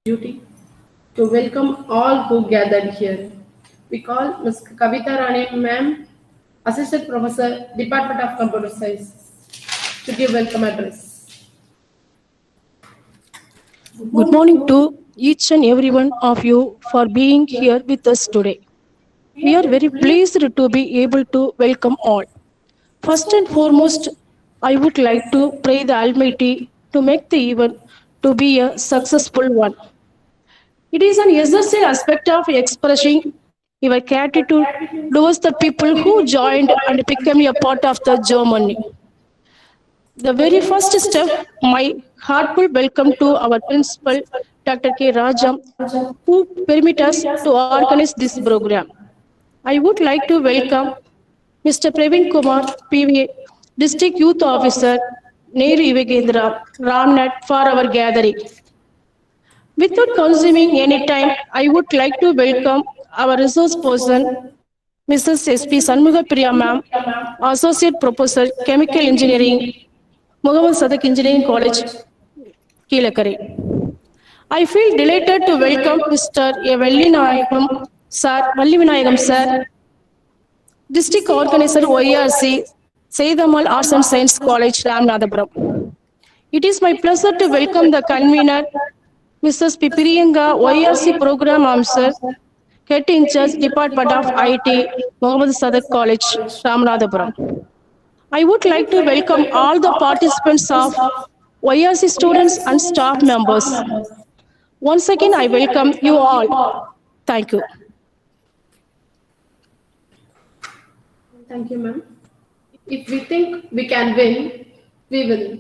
duty to welcome all who gathered here. We call Ms. Kavita Rani Ma'am, Assistant Professor, Department of Computer Science, to give welcome address. Good morning to each and every one of you for being here with us today. We are very pleased to be able to welcome all. First and foremost, I would like to pray the Almighty to make the event to be a successful one. It is an essential aspect of expressing your gratitude towards the people who joined and became a part of the Germany. The very first step, my heartfelt welcome to our principal, Dr. K. Rajam, who permit us to organize this program. I would like to welcome Mr. Praveen Kumar, PVA, District Youth Officer, Nehru Yuvagendra, Ramnath for our gathering. Without consuming any time, I would like to welcome our resource person, Mrs. S.P. Sanmuga Priya Ma'am, Associate Professor, Chemical Engineering, Muhammad Sadak Engineering College, Kilakare. I feel delighted to welcome Mr. Vallivinayagam Sir, District Organizer OERC, Seidamal Arts and Science College, Ramanathapuram. It is my pleasure to welcome the convener, Mrs. Pipirianga, OERC Program Officer, Head in Charge, Department of IT, Muhammad Sadak College, Ramanathapuram. I would like to welcome all the participants of YRC students and staff members. Once again, I welcome you all. Thank you. Thank you, ma'am. If we think we can win, we will.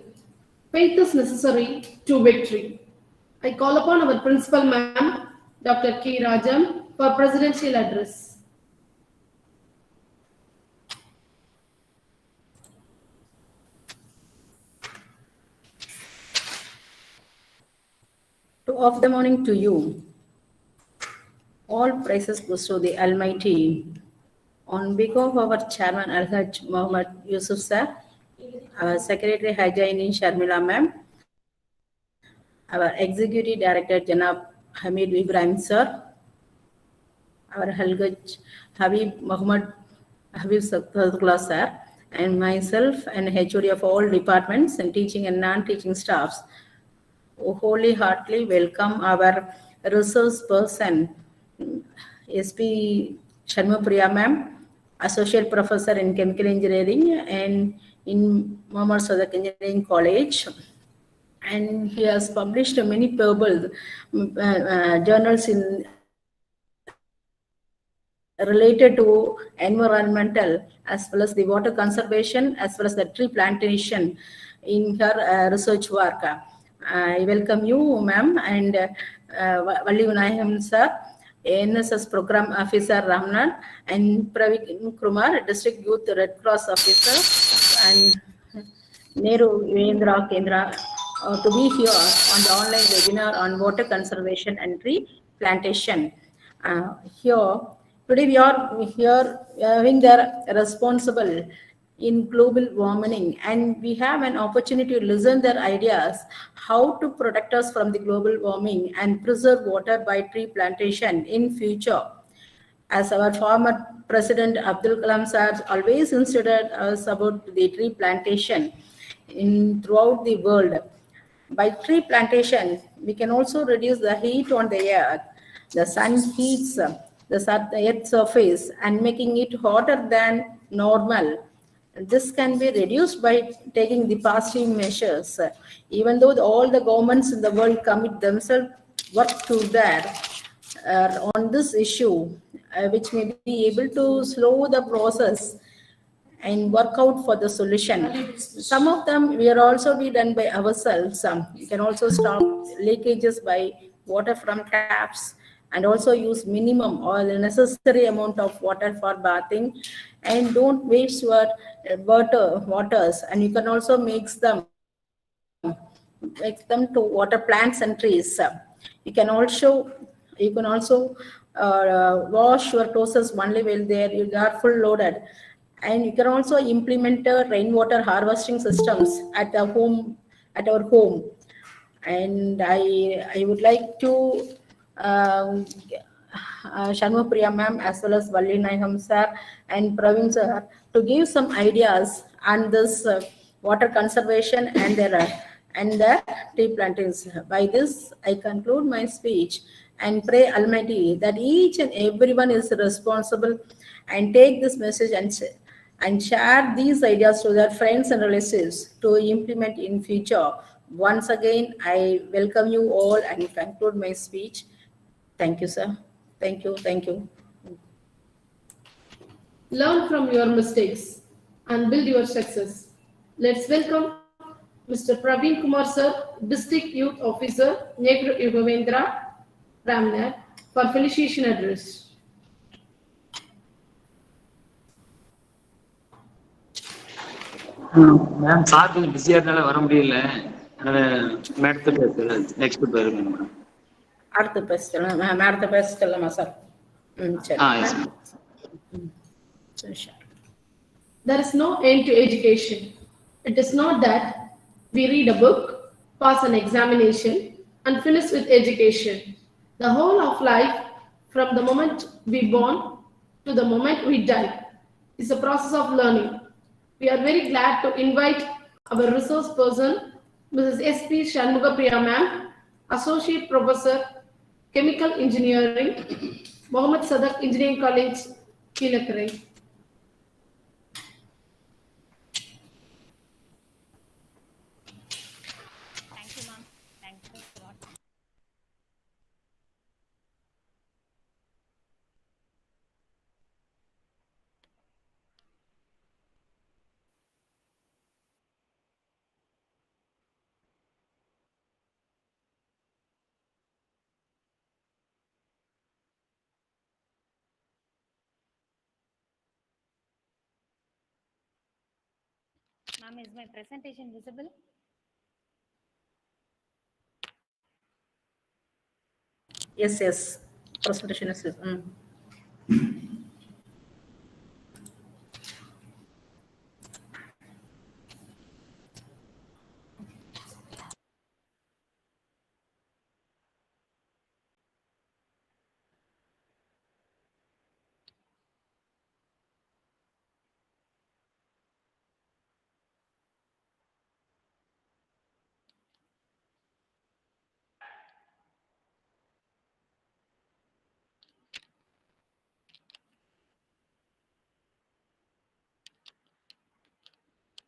Faith is necessary to victory. I call upon our principal, ma'am, Dr. K. Rajam, for presidential address. Of the morning to you. All praises goes to the Almighty. On behalf of our chairman Alhaj Muhammad Yusuf sir, our secretary Hajaini Sharmila ma'am, our executive director Janab Hamid Ibrahim sir, our Halgaj Habib Muhammad Habib Sadullah sir, and myself and HOD of all departments and teaching and non-teaching staffs. Wholeheartedly welcome our resource person, SP Sharmapriya ma'am, Associate Professor in Chemical Engineering and in Muhammad Sadak Engineering College. And he has published many papers, journals in related to environmental as well as the water conservation as well as the tree plantation in her research work. I welcome you, ma'am, and Vallivinayagam sir, NSS Program Officer Ramnath, and Praveen Kumar, District Youth Red Cross Officer, and Nehru Yuvagendra Kendra to be here on the online webinar on water conservation and tree plantation. Here, today we are here having the responsible in global warming, and we have an opportunity to listen their ideas how to protect us from the global warming and preserve water by tree plantation in future. As our former President Abdul Kalam sir always insisted us about the tree plantation throughout the world. By tree plantation, we can also reduce the heat on the earth. The sun heats the earth's surface and making it hotter than normal. This can be reduced by taking the positive measures. Even though all the governments in the world commit themselves work together on this issue, which may be able to slow the process and work out for the solution. Some of them will also be done by ourselves. You can also stop leakages by water from taps and also use minimum or the necessary amount of water for bathing, and don't waste your waters, and you can also make them to water plants and trees. You can also wash your toes only while you are full loaded, and you can also implement rainwater harvesting systems at our home. And I would like to um, Shanmupriya ma'am as well as Valli Nayam sir and Praveen sir to give some ideas on this water conservation and the tree plantings. By this, I conclude my speech and pray Almighty that each and everyone is responsible and take this message and share these ideas to their friends and relatives to implement in future. Once again, I welcome you all and conclude my speech. Thank you, sir. Thank you. Thank you. Learn from your mistakes and build your success. Let's welcome Mr. Praveen Kumar Sir, District Youth Officer, Negru Yugavendra Ramnath, for felicitation address. Ma'am sir கொஞ்சம் பிஸியா இருந்தால வர முடியல. மேடத்தை பேசுறேன். Next பாருங்க madam. அடுத்த பேசலாம் ma'am. அடுத்த பேசலாமா சார்? சரி. Yes ma'am. சரி sir. There is no end to education. It is not that we read a book, pass an examination, and finish with education. The whole of life, from the moment we born to the moment we die, is a process of learning. We are very glad to invite our resource person, Mrs. S.P. Shanmugapriya ma'am, Associate Professor, Chemical Engineering, Mohammed Sadak Engineering College, Kilakarai. Thank you, ma'am. Thanks a lot. Ma'am, is my presentation visible? Yes, yes. Presentation is.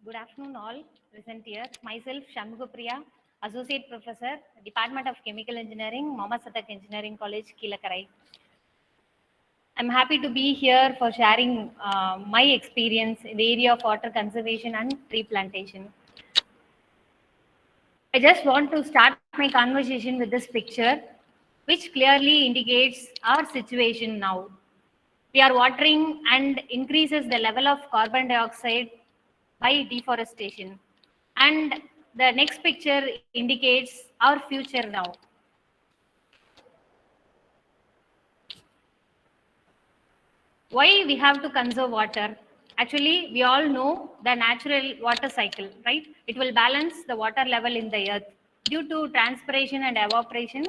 Good afternoon, all present here. Myself, Shanmugapriya, Associate Professor, Department of Chemical Engineering, Mohammed Sadak Engineering College, Kilakarai. I'm happy to be here for sharing my experience in the area of water conservation and tree plantation. I just want to start my conversation with this picture, which clearly indicates our situation now. We are watering and increases the level of carbon dioxide by deforestation. And the next picture indicates our future now. Why we have to conserve water? Actually, we all know the natural water cycle, right? It will balance the water level in the earth. Due to transpiration and evaporation,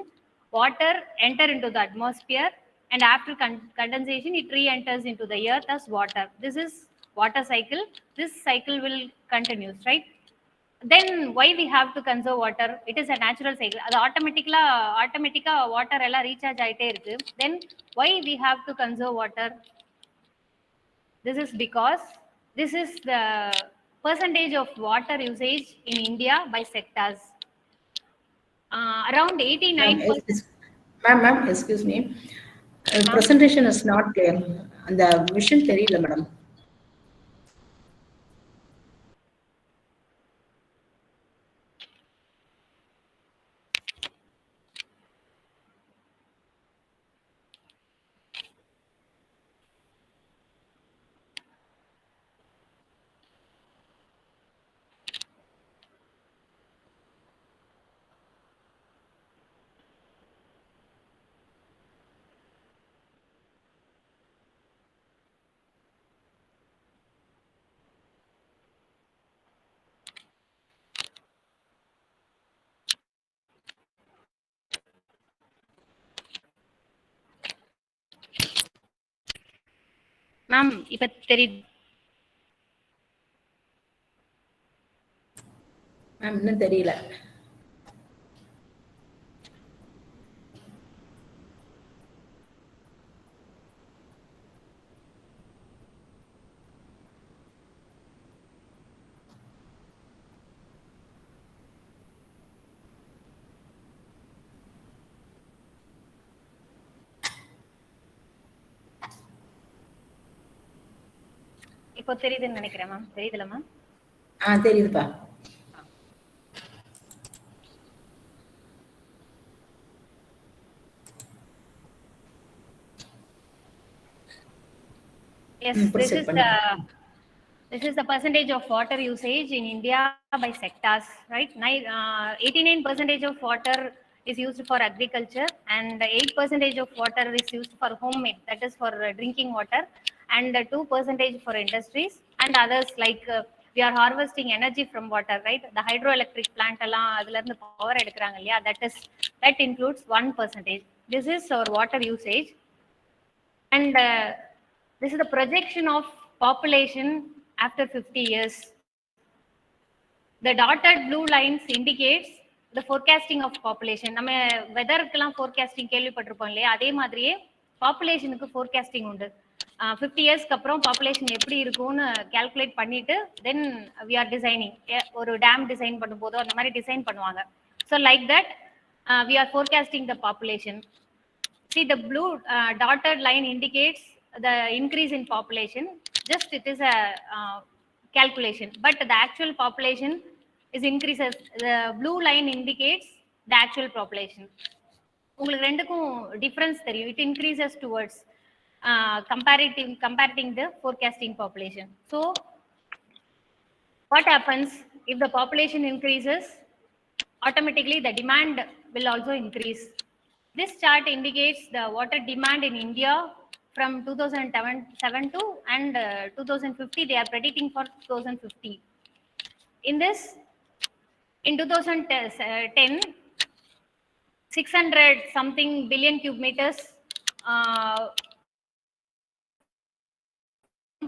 water enter into the atmosphere, and after condensation, it re-enters into the earth as water. This is water cycle. This cycle will continues, right? Then why we have to conserve water? It is a natural cycle. அது automatic water எல்லாம் recharge ஆயிட்டே இருக்கு. Then why we have to conserve water? This is because this is the percentage of water usage in India by sectors. Around 89%. Ma'am, excuse me. Presentation is not clear. அந்த vision தெரியல madam. Ma'am இப்ப தெரியுது ma'am இன்னும் தெரியல. இப்போ தெரியுதுன்னு நினைக்கிறேன் ma'am. தெரியுதுல ma'am? தெரியுதுப்பா. Yes, this is the percentage of water usage in India by sectors, right? 89% of water is used for agriculture, and 8% of water is used for homemade, that is for drinking water, and 2% for industries and others, like we are harvesting energy from water, right? The hydroelectric plant எல்லாம் அதுல இருந்து power எடுக்கிறாங்க இல்லையா, that includes 1%. This is our water usage. And this is the projection of population after 50 years. The dotted blue lines indicates the forecasting of population. நம்ம வெதருக்கெல்லாம் forecasting கேள்விப்பட்டிருப்போம் இல்லையா, அதே மாதிரியே பாப்புலேஷனுக்கு forecasting உண்டு. 50 இயர்ஸ்க்கு அப்புறம் பாப்புலேஷன் எப்படி இருக்கும்னு கால்குலேட் பண்ணிட்டு தென் வி ஆர் டிசைனிங். ஒரு டேம் டிசைன் பண்ணும்போதோ அந்த மாதிரி டிசைன் பண்ணுவாங்க. So like that we are forecasting the population. See, the blue dotted line indicates the increase in population. Just it is a calculation, but the actual population is increases. The blue line indicates the actual population. உங்களுக்கு ரெண்டுக்கும் difference தெரியும். It increases towards comparing the forecasting population. So what happens if the population increases? Automatically the demand will also increase. This chart indicates the water demand in India from 2007 to and 2050. They are predicting for 2050. In this, in 2010, 600 something billion cube meters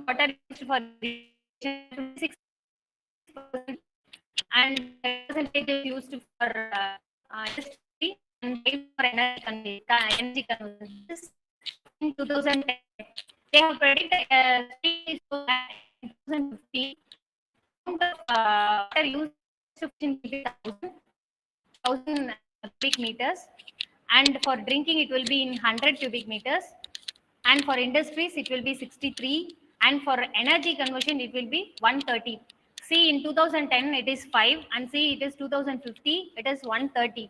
water used for irrigation, 6%, and percentage is used for industry and for energy conversion. In 2010, they have predicted in 2050 water used to 1,000 cubic meters, and for drinking it will be in 100 cubic meters, and for industries it will be 63, and for energy conversion it will be 130. See, in 2010 it is 5, and see it is 2050 it is 130.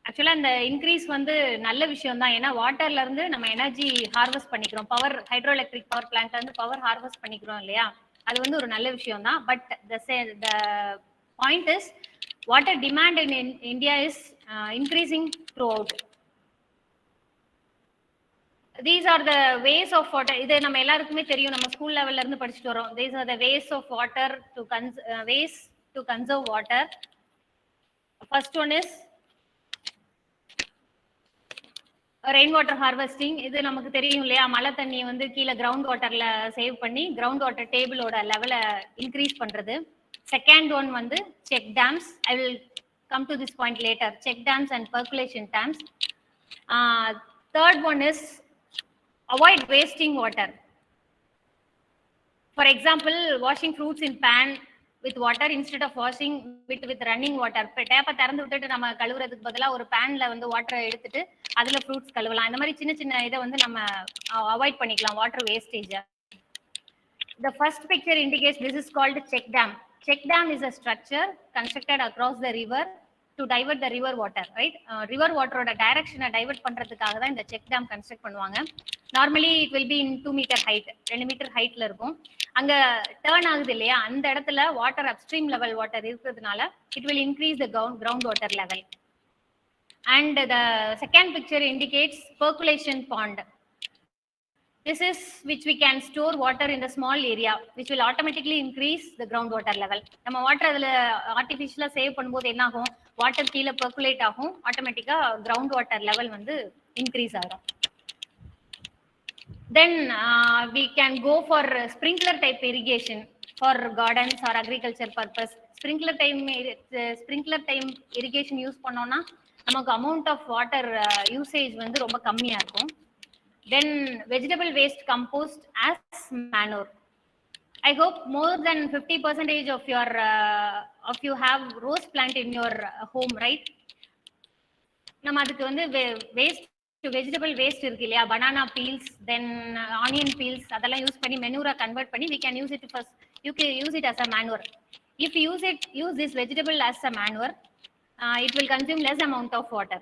ஆக்சுவலா இந்த increase வந்து நல்ல விஷயம் தான். ஏன்னா வாட்டர்ல இருந்து நம்ம எனர்ஜி ஹார்வெஸ்ட் பண்ணிக்கிறோம். பவர் ஹைட்ரோஎலக்ட்ரிக் பவர் பிளான்ட்ல இருந்து பவர் ஹார்வெஸ்ட் பண்ணிக்கிறோம் இல்லையா, அது வந்து ஒரு நல்ல விஷயம் தான். But the point is water demand in India is increasing throughout. These are the ways of water. இது நம்ம எல்லாருக்குமே தெரியும், நம்ம ஸ்கூல் லெவல்ல இருந்து படிச்சுட்டு வரோம். These are the ways of water ways to conserve water. First one is rain water harvesting. இது நமக்கு தெரியும் இல்லையா, மழை தண்ணியை வந்து கீழே கிரவுண்ட் வாட்டர்ல சேவ் பண்ணி கிரவுண்ட் வாட்டர் டேபிளோட லெவலை இன்க்ரீஸ் பண்றது. செகண்ட் ஒன் வந்து check dams. I will come to this point later. Check dams and percolation dams. Third one is avoid wasting water. For example, washing fruits in pan with water instead of washing with running water. டேப்பை திறந்து விட்டுட்டு நம்ம கழுவுறதுக்கு பதிலாக ஒரு பேன்ல வந்து வாட்டரை எடுத்துட்டு அதுல ஃப்ரூட்ஸ் கழுவலாம். இந்த மாதிரி சின்ன சின்ன இதை வந்து நம்ம அவாய்ட் பண்ணிக்கலாம், water wastage. The first picture indicates this is called check dam. Check dam is a structure constructed across the river to divert the river water, right? River water direction divert பண்றதுக்காக தான் இந்த check dam construct பண்ணுவாங்க. Normally it will be in 2 meter height, 2 meter heightல இருக்கும். அங்க turn ஆகுது இல்லையா, அந்த இடத்துல வாட்டர் அப்ஸ்ட்ரீம் லெவல் வாட்டர் இருக்கிறதுனால it will increase the ground water level. And the second picture indicates percolation pond. This is which we can store water in the small area, which will automatically increase the groundwater level. நம்ம water அதில் ஆர்டிஃபிஷியலாக save பண்ணும்போது என்ன ஆகும், water கீழே percolate ஆகும், ஆட்டோமேட்டிக்காக ground water level வந்து இன்க்ரீஸ் ஆகும். Then we can go for sprinkler type irrigation for gardens or agriculture purpose. Sprinkler time irrigation use பண்ணோம்னா நமக்கு amount of water usage வந்து ரொம்ப கம்மியா இருக்கும். Then vegetable waste compost as manure. I hope more than 50% of you have rose plant in your home, right? நம்ம அதுக்கு வந்து waste vegetable waste இருக்கு இல்லையா, பனானா பீல்ஸ், தென் ஆனியன் பீல்ஸ், அதெல்லாம் யூஸ் பண்ணி மெனூரா கன்வெர்ட் பண்ணி we can use it first. You can use it as a manure. If you use this vegetable as a manure, it will consume less amount of water.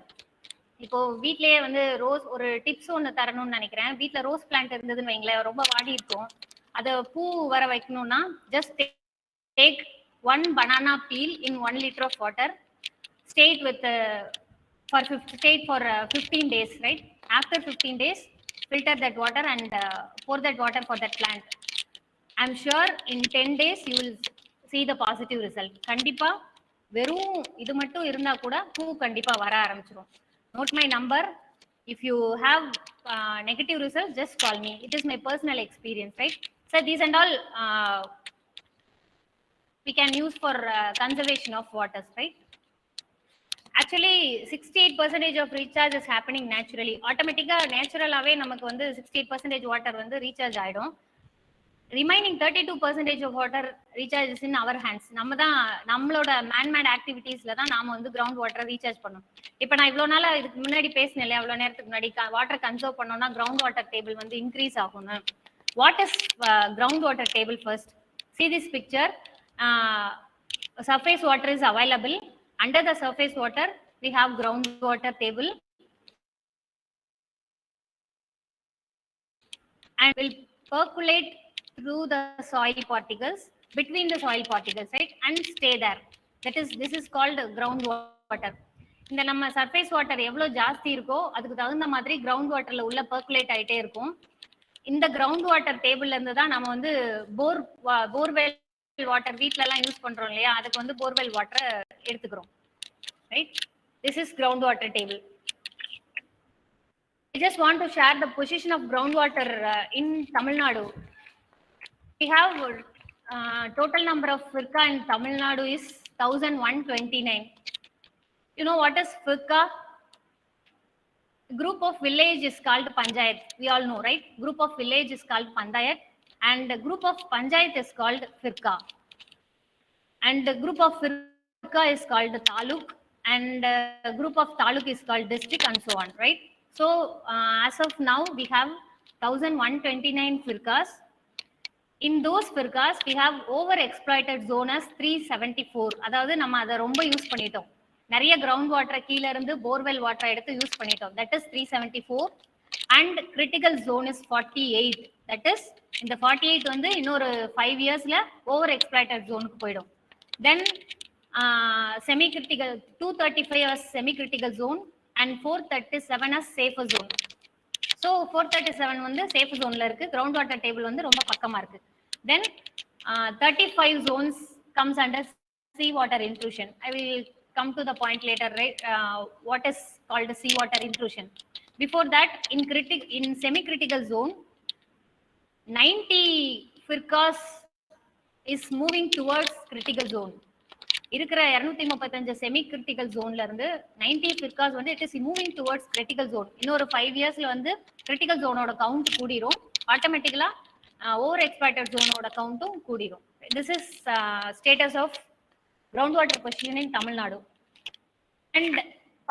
இப்போ வீட்லயே வந்து rose ஒரு tips ஒன்று தரணும்னு நினைக்கிறேன். வீட்டில் ரோஸ் பிளான்ட் இருந்ததுன்னு வைங்களேன், ரொம்ப வாடி இருக்கும். அதை பூ வர வைக்கணும்னா just take 1 banana peel in 1 liter of water, stay it with for 15 days, right? After 15 days, filter that water and pour that water for that plant. I'm sure in 10 days you will see the positive result. கண்டிப்பா வெறும் இது மட்டும் இருந்தா கூட பூ கண்டிப்பா வர ஆரம்பிச்சிரும். Note my number. If you have negative results, just call me. It is my personal experience, right? So these and all we can use for conservation of waters, right? Actually 68% of recharge is happening naturally. Automatically naturally நமக்கு வந்து 68% water வந்து recharge ஆயிடும். Remaining 32% of water recharge is in our hands. நம்ம தான் நம்மளோட man-made activitiesல தான் நாம வந்து ground water recharge பண்ணோம். இப்போ நான் இவ்வளோ நாளா இதுக்கு முன்னாடி பேசினேன், அவ்வளோ நேரத்துக்கு முன்னாடி வாட்டர் கன்சர்வ் பண்ணோம்னா ground water table வந்து இன்க்ரீஸ் ஆகும்னு. What is ground water table first? See this picture. Surface water is available. Under the surface water, we have groundwater table and will percolate through the soil particles, between the soil particles, right, and stay there. This is called groundwater. இந்த நம்ம surface water எவ்வளோ ஜாஸ்தி இருக்கோ அதுக்கு தகுந்த மாதிரி ground வாட்டர்ல உள்ள பர்குலேட் ஆகிட்டே இருக்கும். இந்த கிரவுண்ட் வாட்டர் டேபிள்ல இருந்து தான் நம்ம வந்து போர்வெல் வாட்டர் வீட்ல எல்லாம் யூஸ் பண்றோம் இல்லையா, அதுக்கு வந்து போர்வெல் வாட்டர் எடுத்துக்கிறோம், right? This is groundwater table. I just want to share the position of groundwater in Tamil Nadu. We have total number of firka in Tamil Nadu is 1129. You know what is firka? Group of village is called panchayat. We all know, right? Group of village is called panchayat and group of panchayat is called firka. And the group of firka is called taluk and group of taluk is called district and so on, right? So as of now we have 1129 firkas. In those firkas we have over exploited zone as 374. அதாவது நம்ம அதை ரொம்ப use பண்ணிட்டோம், நிறைய ground water கீழ இருந்து borewell water எடுத்து use பண்ணிட்டோம். That is 374 and critical zone is 48. That is இந்த 48 வந்து இன்னொரு 5 yearsல over exploited zoneக்கு போயிடும். Then semi critical 235 as semi critical zone and 437 as safer zone. So 437 வந்து safe zoneல இருக்கு, ground water table வந்து ரொம்ப பக்கமா இருக்கு. Then 35 zones comes under sea water intrusion. I will come to the point later, right? What is called sea water intrusion. Before that, in semi critical zone 90 firkas is moving towards critical zone. இருக்கிற 235 semi critical ஜோன்ல இருந்து 90 ஃபிர்காஸ் வந்து it is moving towards critical zone. இன்னொரு 5 இயர்ஸ்ல வந்து critical ஜோனோட count கூடிரும், ஆட்டோமேட்டிக்கலா ஓவர் எக்ஸ்பிளாய்டட் ஜோனோட கவுண்ட்டும் கூடிரும். This is status of ground water position in Tamil Nadu. And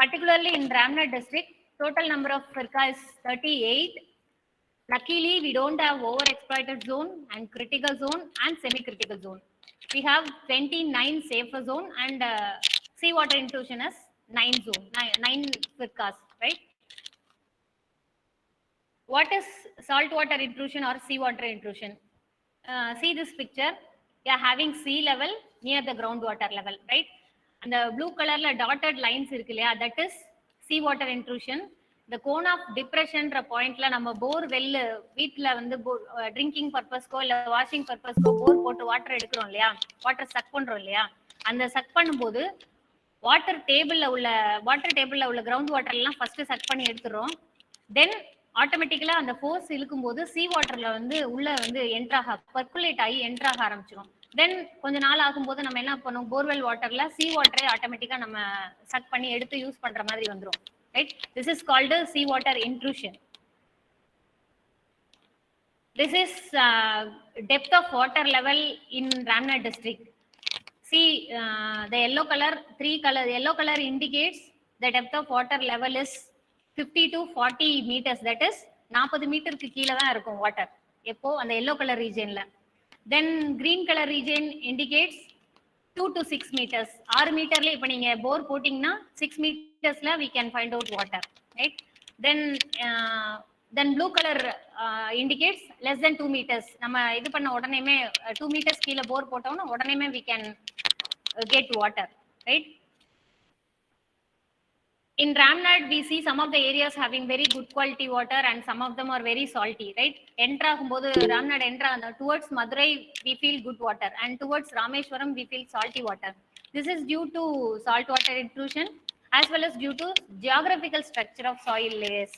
particularly in Ramnad district total number of firka is 38. Luckily we don't have over exploited zone and critical zone and semi critical zone. We have 29 safer zone and sea water intrusion as 9 firkas, right? What is salt water intrusion or sea water intrusion? See this picture. We are having sea level near the groundwater level, right? And the blue color dotted lines irukku illaya, that is sea water intrusion. The cone of depression பாயிண்ட்ல நம்ம போர் well வீட்ல வந்து drinking பர்பஸ்க்கோ இல்ல washing பர்பஸ்க்கோ போர் போட்டு water எடுக்கிறோம் இல்லையா, water chuck பண்றோம் இல்லையா, அந்த சக் பண்ணும்போது வாட்டர் டேபிள்ல உள்ள கிரவுண்ட் வாட்டர் எல்லாம் ஃபர்ஸ்ட் சக் பண்ணி எடுத்துறோம். தென் ஆட்டோமேட்டிக்கலா அந்த ஃபோர்ஸ் இழுக்கும் போது சீ வாட்டர்ல வந்து உள்ள வந்து என்ட்ராக பர்குலேட் ஆகி என்ட்ராக ஆரம்பிச்சிடும். தென் கொஞ்ச நாள் ஆகும்போது நம்ம என்ன பண்ணுவோம், போர்வெல் வாட்டர்ல சீ வாட்டரை ஆட்டோமேட்டிக்கா நம்ம சக் பண்ணி எடுத்து யூஸ் பண்ற மாதிரி வந்துடும். Right, this is called sea water intrusion. This is depth of water level in Ramnad district. See the yellow color, yellow color indicates the depth of water level is 50 to 40 meters. That is 40 மீட்டருக்கு கீழே தான் இருக்கும் water எப்போ அந்த yellow color regionல. Then green color region indicates 2 to 6 meters. 6 மீட்டர்ல இப்போ நீங்க போர் போட்டிங்கன்னா 6 மீட்டர்ஸ்ல we can find out water, right? Then blue color indicates less than 2 meters. நம்ம இது பண்ண உடனேமே 2 meters கீழே போர் போட்டோம்னா உடனேமே we can get water, right? In Ramnad we see some of the areas having very good quality water and some of them are very salty, right? Enter ஆகும்போது Ramnad enter towards Madurai we feel good water and towards Rameshwaram we feel salty water. This is due to salt water intrusion as well as due to geographical structure of soil layers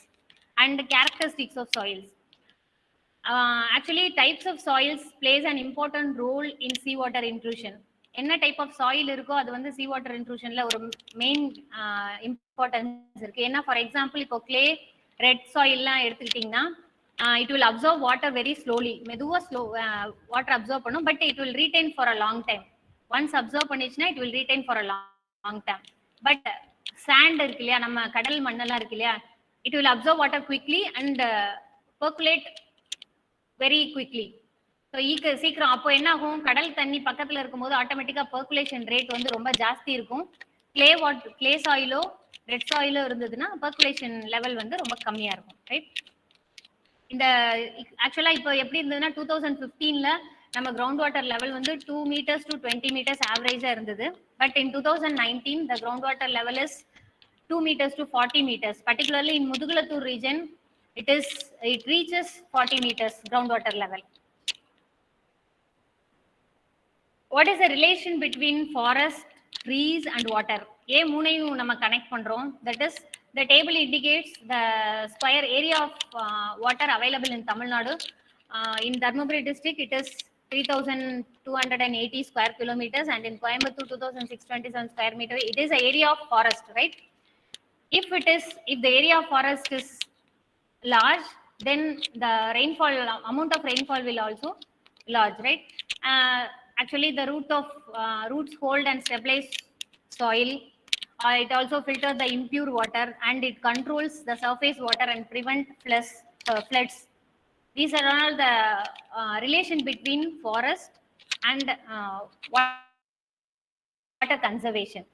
and characteristics of soils. Actually types of soils plays an important role in seawater intrusion. என்ன type of soil இருக்கோ அது வந்து sea water இன்ட்ரூஷன்ல ஒரு main importance இருக்கு. ஏன்னா for example இப்போ clay red சாயில்லாம் எடுத்துக்கிட்டிங்கன்னா it will absorb water very slowly, மெதுவாக வாட்டர் அப்சர்வ் பண்ணும், but it will retain for a long time. Once absorb பண்ணிச்சுன்னா it will retain for a long time. But sand இருக்கு இல்லையா, நம்ம கடல் மண்ணெல்லாம் இருக்கு இல்லையா, it will absorb water quickly and percolate very quickly. So சீக்கிரம் அப்போ என்ன ஆகும், கடல் தண்ணி பக்கத்தில் இருக்கும்போது ஆட்டோமேட்டிக்காக பர்குலேஷன் ரேட் வந்து ரொம்ப ஜாஸ்தி இருக்கும். கிளே சாயிலோ ரெட் சாயிலோ இருந்ததுன்னா பர்குலேஷன் லெவல் வந்து ரொம்ப கம்மியாக இருக்கும், ரைட்? இந்த ஆக்சுவலாக இப்போ எப்படி இருந்ததுன்னா 2015ல நம்ம கிரவுண்ட் வாட்டர் லெவல் வந்து 2 meters to 20 meters ஆவரேஜாக இருந்தது. But in 2019 the ground water level is 2 meters to 40 meters. Particularly in Mudugalathur region, it reaches 40 meters groundwater level. What is the relation between forest, trees and water? ஏ மூணையும் நம்ம connect பண்றோம். That is the table indicates the square area of water available in Tamil Nadu. In Dharmaburi district it is 3280 square kilometers and in Coimbatore 2627 square meter. It is the area of forest, right? If the area of forest is large, then the amount of rainfall will also large, right? Actually the roots hold and stabilize soil. It also filters the impure water and it controls the surface water and prevent floods. These are all the relation between forest and water conservation.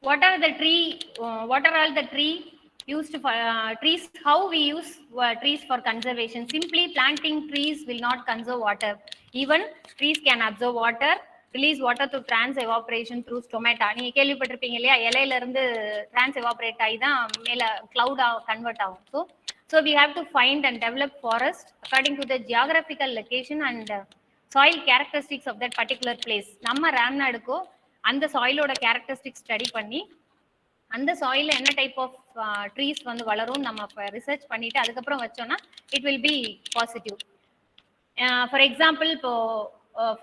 What are all the tree used for trees? How we use trees for conservation? Simply planting trees will not conserve water. Even trees can absorb water, release water through trans evaporation through stomata. நீங்க கேள்விப்பட்டிருப்பீங்க இல்லையா, இலையில இருந்து trans evaporate ஆகி தான் மேல cloud convert ஆகும். So we have to find and develop forest according to the geographical location and soil characteristics of that particular place. நம்ம ராம்நாடுக்கோ அந்த சாயிலோட கேரக்டரிஸ்டிக்ஸ் ஸ்டடி பண்ணி அந்த சாயில என்ன டைப் ஆஃப் ட்ரீஸ் வந்து வளரும் நம்ம ரிசர்ச் பண்ணிட்டு அதுக்கப்புறம் வச்சோம்னா it will be positive. For example இப்போ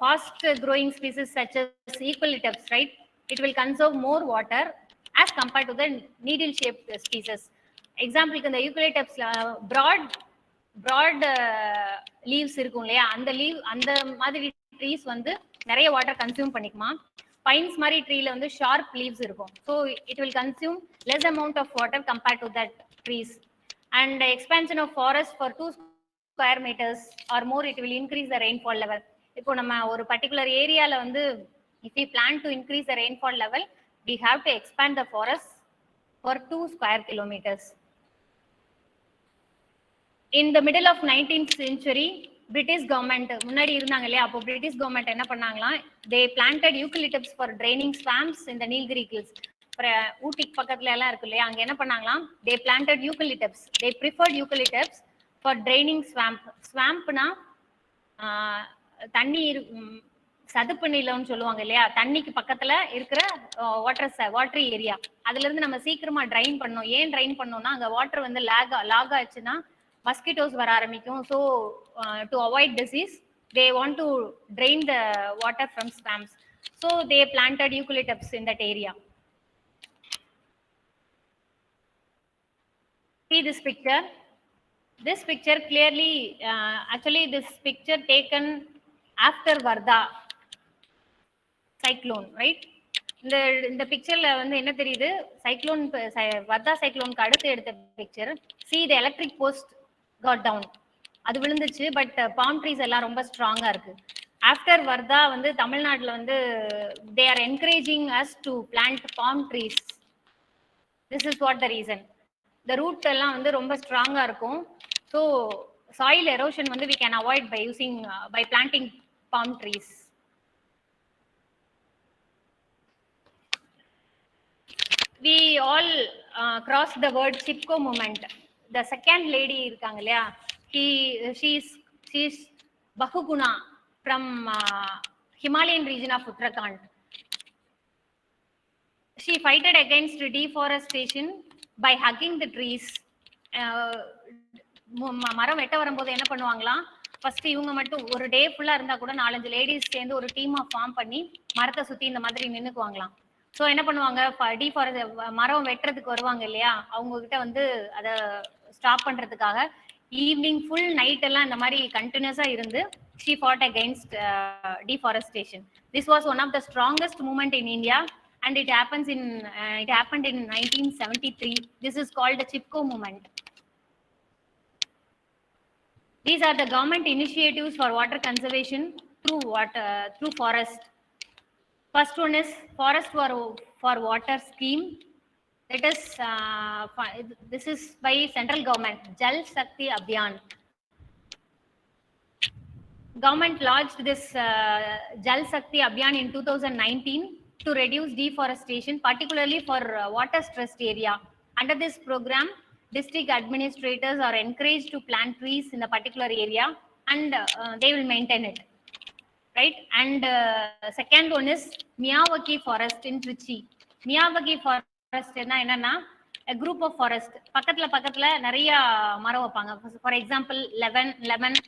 fast growing species such as eucalyptus, right? It will conserve more water as compared to the needle shape species. எக்ஸாம்பிளுக்கு இந்த யூக்கலிட்டப்ஸ்ல ப்ராட் லீவ்ஸ் இருக்கும் இல்லையா, அந்த மாதிரி ட்ரீஸ் வந்து நிறைய வாட்டர் கன்சியூம் பண்ணிக்குமா. பைன்ஸ் மாதிரி ட்ரீல வந்து ஷார்ப் லீவ்ஸ் இருக்கும். So it will consume less amount of water compared to that trees. And expansion of forest for 2 square meters or more it will increase the rainfall level. இப்போ நம்ம ஒரு particular ஏரியால வந்து if we plan to increase the rainfall level, we have to expand the forest for 2 square kilometers. In the middle of 19th century, British government முன்னாடி இருந்தாங்க இல்லையா, அப்போ British government என்ன பண்ணாங்களாம், they planted eucalyptus for training ஸ்வாம்ப்ஸ் இந்த Nilgiri hills. ஊட்டிக்கு பக்கத்துல எல்லாம் இருக்கு இல்லையா, அங்க என்ன பண்ணாங்களாம், they planted eucalyptus. They preferred eucalyptus for draining swamp. ஸ்வாம்ப்னா தண்ணி சதுப்பு நிலம்னு சொல்லுவாங்க இல்லையா, தண்ணிக்கு பக்கத்துல இருக்கிற வாட்டரி ஏரியா, அதுல இருந்து நம்ம சீக்கிரமா ட்ரைன் பண்ணோம். ஏன் ட்ரைன் பண்ணோம்னா அங்க வாட்டர் வந்து லாக் ஆச்சுன்னா மஸ்கிட்டோஸ் வர ஆரம்பிக்கும். So to avoid disease they want to drain the water from swamps, so they planted eucalyptus in that area. See this picture. This picture clearly, actually this picture taken after Varda cyclone, right? இந்த பிக்சர்ல வந்து என்ன தெரியுது, cyclone Vardah சைக்ளோனுக்கு அடுத்து எடுத்த picture. see the electric post got down, அது விழுந்துச்சு. But bomb trees எல்லாம் ரொம்ப ஸ்ட்ராங்கா இருக்கு. ஆஃப்டர் வர்தா வந்து தமிழ்நாட்டில் வந்து they are encouraging us to plant palm trees. This is what the reason. இந்த ரூட் எல்லாம் வந்து ரொம்ப ஸ்ட்ராங்கா இருக்கும். ஸோ சாயில் எரோஷன் வந்து we can avoid by using by planting palm trees. We all crossed the word Chipko movement. The second lady irukanga illaya, she's Bahuguna from Himalayan region of Uttarakhand. She fighted against deforestation by hugging the trees. மரம் வெட்ட வரும்போது என்ன பண்ணுவாங்களாம், first இவங்க மட்டும் ஒரு டே ஃபுல்லா இருந்தா கூட 4-5 லேடிஸ் சேர்ந்து ஒரு டீமா ஃபார்ம் பண்ணி மரத்தை சுத்தி இந்த மாதிரி நின்னுக்குவாங்களாம். ஸோ என்ன பண்ணுவாங்க, மரம் வெட்டுறதுக்கு வருவாங்க இல்லையா, அவங்க கிட்ட வந்து அதை ஸ்டாப் பண்றதுக்காக ஈவினிங் ஃபுல் நைட் எல்லாம் இந்த மாதிரி கண்டினியூஸா இருந்து she fought against deforestation. This was one of the strongest movement in India, and it happened in 1973. This is called the Chipko movement. These are the government initiatives for water conservation through forest. First one is forest for water scheme. It is this is by central government, Jal Shakti Abhiyan. Government launched this Jal Shakti Abhiyan in 2019 to reduce deforestation, particularly for water stressed area. Under this program, district administrators are encouraged to plant trees in a particular area, and they will maintain it, right? And second one is Miyawaki forest in Trichy. Miyawaki forest enna a group of forest பக்கத்துல நிறைய மரம் வைப்பாங்க. For example lemon,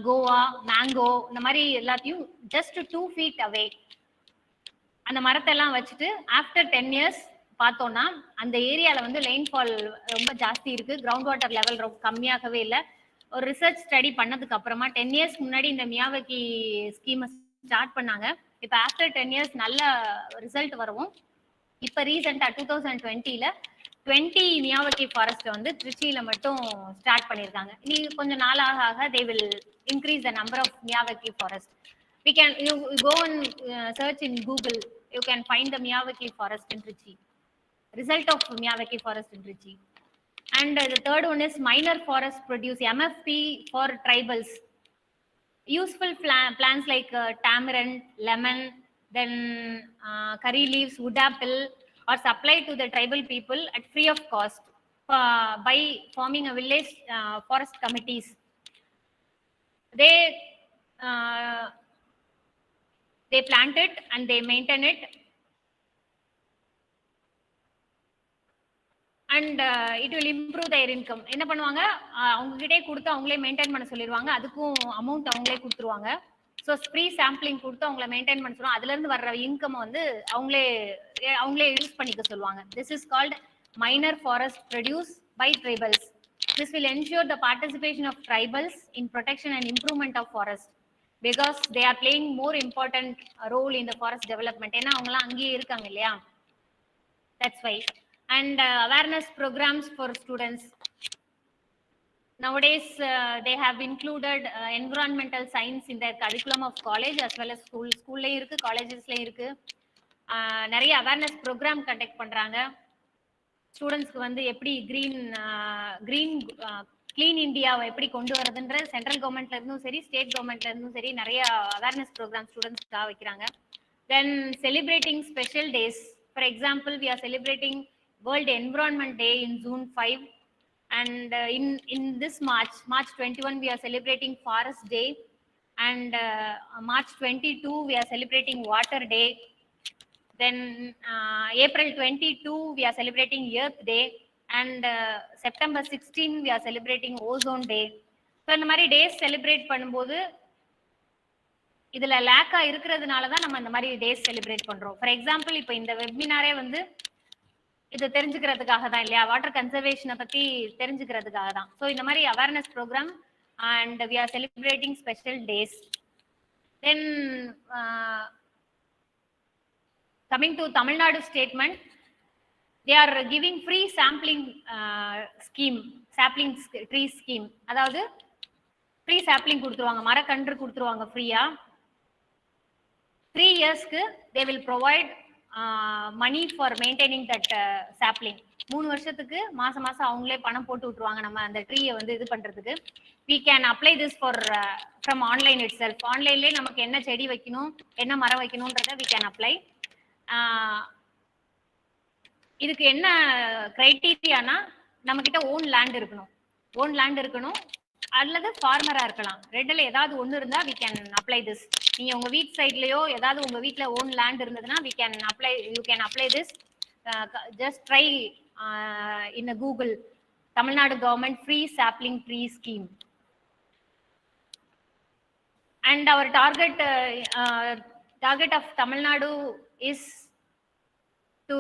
Goa, mango, இந்த மாதிரி எல்லாத்தையும் just 2 feet away அந்த மரத்தை எல்லாம் வச்சுட்டு ஆஃப்டர் 10 years பார்த்தோம்னா அந்த ஏரியால வந்து ரெயின்ஃபால் ரொம்ப ஜாஸ்தி இருக்கு, கிரவுண்ட் வாட்டர் லெவல் ரொம்ப கம்மியாகவே இல்லை. ஒரு ரிசர்ச் ஸ்டடி பண்ணதுக்கு அப்புறமா 10 years முன்னாடி இந்த மியாவகி ஸ்கீமை ஸ்டார்ட் பண்ணாங்க. இப்போ ஆஃப்டர் 10 years நல்ல ரிசல்ட் வரவும் இப்போ ரீசெண்டா 2020ல 20 மியாவகி ஃபாரஸ்ட் வந்து திருச்சியில மட்டும் ஸ்டார்ட் பண்ணியிருக்காங்க. இனி கொஞ்சம் நாள் ஆக they will increase the number of Miyawaki forest. You go and search in Google, you can find the Miyawaki forest in Trichy. Result of Miyawaki forest in Trichy. And the third one is minor forest produce MFP for tribals. Useful plants like tamarind, lemon, then curry leaves, wood apple are supplied to the tribal people at free of cost by forming a village forest committees. They plant it and they maintain it, and it will improve their income. என்ன பண்ணுவாங்க, அவங்க கிட்டே கொடுத்து அவங்களே maintain பண்ண சொல்லிடுவாங்க, அதுக்கும் amount அவங்களே கொடுத்துருவாங்க. ஸோ ஃப்ரீ சாம்பிளிங் கொடுத்து அவங்கள மெயின்டைன் பண்ண சொல்லுவாங்க. அதுல இருந்து வர்ற இன்கம் வந்து அவங்களே யூஸ் பண்ணிக்க சொல்லுவாங்க. This is called minor forest produce by tribals. This will ensure the participation of tribals in protection and improvement of forest, because they are playing more important role in the forest development. ஏன்னா அவங்களாம் அங்கேயே இருக்காங்க இல்லையா, that's why. And awareness programs for students. Nowadays, they have included environmental science in their curriculum of college as well as school. School-ல இருக்கு, colleges-ல இருக்கு. நிறைய awareness program conduct பண்றாங்க. ஸ்டூடெண்ட்ஸ்க்கு வந்து எப்படி கிளீன் இந்தியாவை எப்படி கொண்டு வரதுன்ற சென்ட்ரல் கவர்மெண்ட்ல இருந்தும் சரி, ஸ்டேட் கவர்மெண்ட்ல இருந்தும் சரி நிறைய அவேர்னஸ் ப்ரோக்ராம் ஸ்டூடெண்ட்ஸ்க்காக வைக்கிறாங்க. Then celebrating special days. For example, we are celebrating World Environment Day in June 5, and in this March 21 we are celebrating Forest Day, And March 22, we are celebrating Water Day. Then April 22, we are celebrating Earth Day. And September 16, we are celebrating Ozone Day. So இந்த மாதிரி days celebrate பண்ணும்போது இதுல லேக்கா இருக்கிறதுனால தான் நம்ம இந்த மாதிரி days celebrate பண்றோம். ஃபார் எக்ஸாம்பிள் இப்போ இந்த வெபினாரே வந்து இது தெரிஞ்சுக்கிறதுக்காக தான் இல்லையா, வாட்டர் கன்சர்வேஷனை பத்தி தெரிஞ்சுக்கிறதுக்காக தான். ஸோ இந்த மாதிரி awareness programme and we are celebrating special days. Then coming to Tamil Nadu statement, they are giving free sampling scheme, sapling tree scheme. அதாவது ஃப்ரீ சாப்ளிங் கொடுத்துருவாங்க, மரக்கன்று கொடுத்துருவாங்க ஃப்ரீயா. 3 yearsக்கு they will provide money for maintaining that sapling. 3 வருஷத்துக்கு மாசம் மாசம் அவங்களே பணம் போட்டு விட்டுருவாங்க நம்ம அந்த ட்ரீயை வந்து இது பண்றதுக்கு. we can apply this for from online itself. ஆன்லைன்லேயே நமக்கு என்ன செடி வைக்கணும், என்ன மரம் வைக்கணும்ன்றத we can apply. இதுக்கு என்ன கிரைட்டீரியானா நம்ம கிட்ட ஓன் லேண்ட் இருக்கணும் அல்லது ஃபார்மரா இருக்கலாம். ரெண்டுல ஏதாவது ஒன்று இருந்தா we can apply this. நீங்க உங்க வீட் சைட்லயோ ஏதாவது உங்க வீட்ல ஓன் லேண்ட் இருந்ததுன்னா you can apply this. Just try in a Google Tamil Nadu government free sapling tree scheme. And our target of Tamil Nadu is to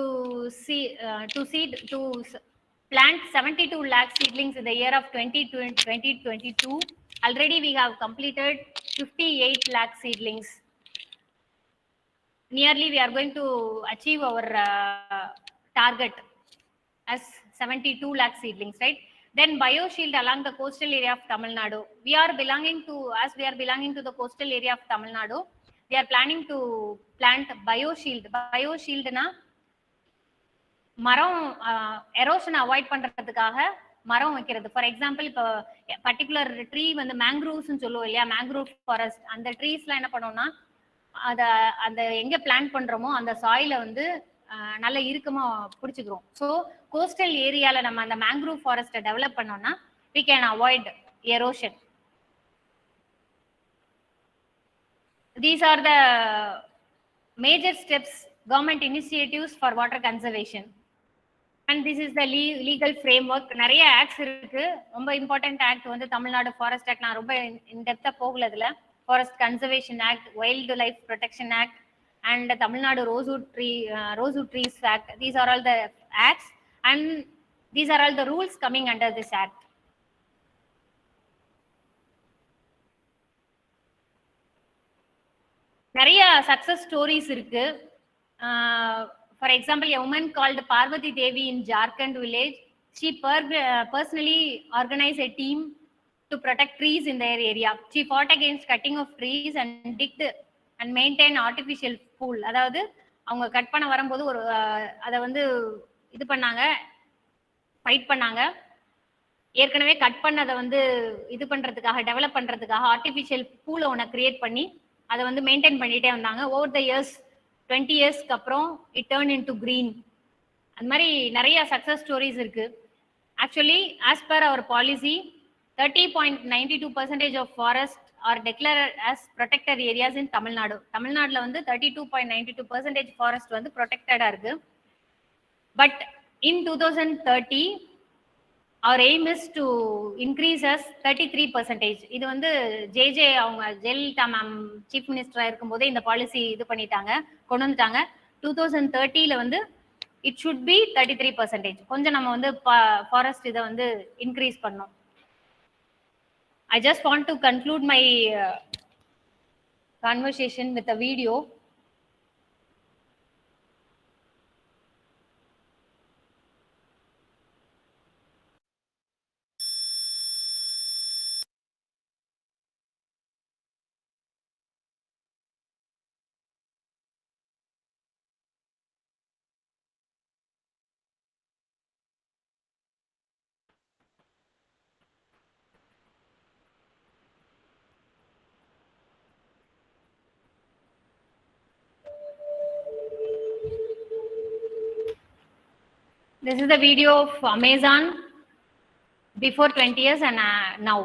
plant 72 lakh seedlings in the year of 2022. Already we have completed 58 lakh seedlings. Nearly we are going to achieve our target as 72 lakh seedlings, right? Then bioshield along the coastal area of Tamil Nadu. As we are belonging to the coastal area of Tamil Nadu, we are planning to plant bioshield. Bioshield na மரம் எரோஷனை avoid பண்றதுக்காக மரம் வைக்கிறது. For example இப்போ particular tree வந்து மேங்க்ரூவ்ஸ்ன்னு சொல்லுவோம் இல்லையா, mangrove forest. அந்த ட்ரீஸ்லாம் என்ன பண்ணோம்னா அந்த எங்க பிளான்ட் பண்றோமோ அந்த சாயில வந்து நல்ல இறுக்கமா பிடிச்சிக்கிறோம். ஸோ கோஸ்டல் ஏரியால நம்ம அந்த மேங்க்ரூவ் ஃபாரஸ்ட்டை டெவலப் பண்ணோம்னா we can avoid erosion. These are the major steps, government initiatives for water conservation. And this is the legal framework. நிறைய ஆக்ட்ஸ் இருக்கு. ரொம்ப இம்பார்ட்டன்ட் ஆக்ட் வந்து தமிழ்நாடு ஃபாரஸ்ட் ஆக்ட். நான் ரொம்ப இன்டெப்தா போகல இதுல. Forest conservation act, wild life protection act and Tamil Nadu rosewood trees act. These are all the acts and these are all the rules coming under this act. நிறைய success stories இருக்கு. For example, a woman called Parvati Devi in Jharkhand village, she personally organized a team to protect trees in their area. She fought against cutting of trees and digged and maintained artificial pool. அதாவது அவங்க cut பண்ண வரும்போது ஒரு அதை வந்து இது பண்ணாங்க, fight பண்ணாங்க. ஏற்கனவே கட் பண்ணதை வந்து இது பண்றதுக்காக, டெவலப் பண்றதுக்காக ஆர்டிஃபிஷியல் பூலை ஒன்று கிரியேட் பண்ணி அதை வந்து மெயின்டைன் பண்ணிட்டே வந்தாங்க. ஓவர் த இயர்ஸ் 20 இயர்ஸ்க்கு அப்புறம் it turn in to green. அந்த மாதிரி நிறைய சக்சஸ் ஸ்டோரிஸ் இருக்கு. Actually as per our policy 30.92% of forest are declared as protected areas in Tamil Nadu. தமிழ்நாட்டில் வந்து 32.92% ஃபாரஸ்ட் வந்து ப்ரொடெக்டடா இருக்கு. But in 2030 our aim is to increase as 33%. இது வந்து ஜே அவங்க ஜெயலலிதா மேம் சீஃப் மினிஸ்டரா இருக்கும்போதே இந்த பாலிசி இது பண்ணிட்டாங்க, கொண்டு வந்துட்டாங்க. 2030ல வந்து இட் ஷுட் பி 33%. கொஞ்சம் நம்ம வந்து ஃபாரஸ்ட் இதை வந்து இன்க்ரீஸ் பண்ணோம். I just want to conclude my conversation with a video. This is the video of Amazon before 20 years and now.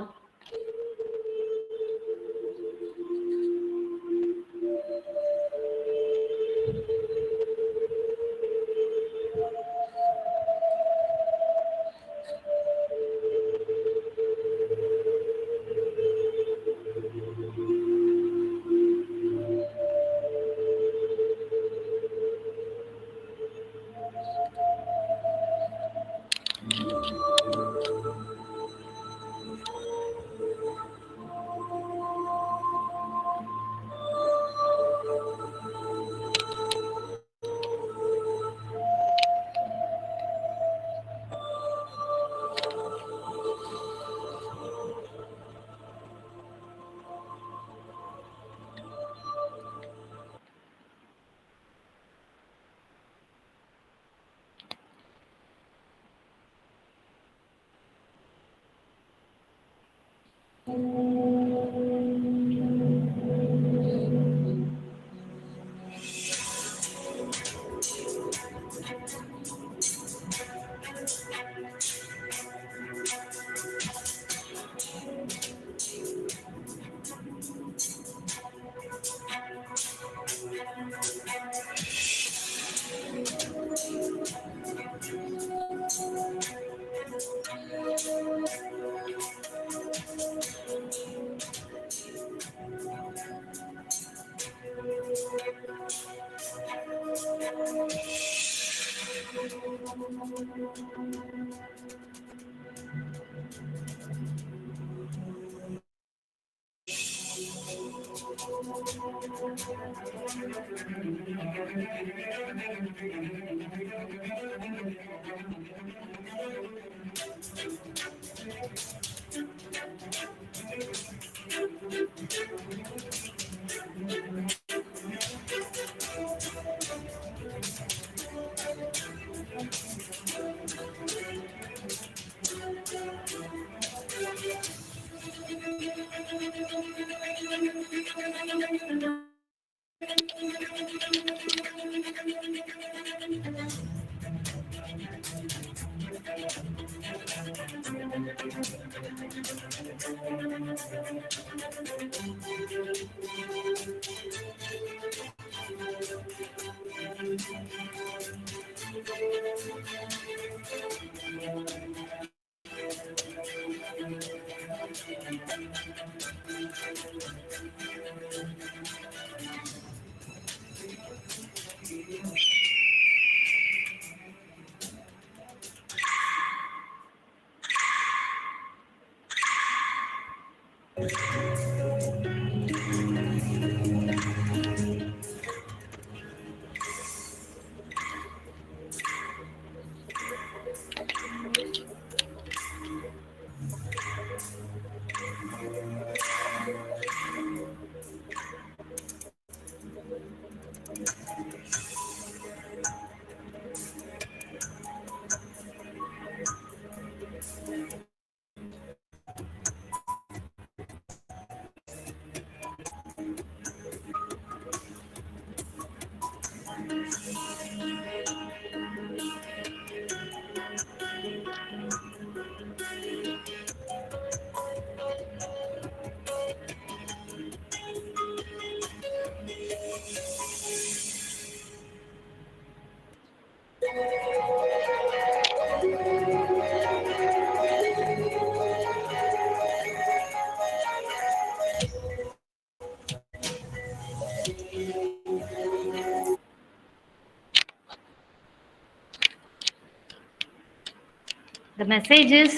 The message is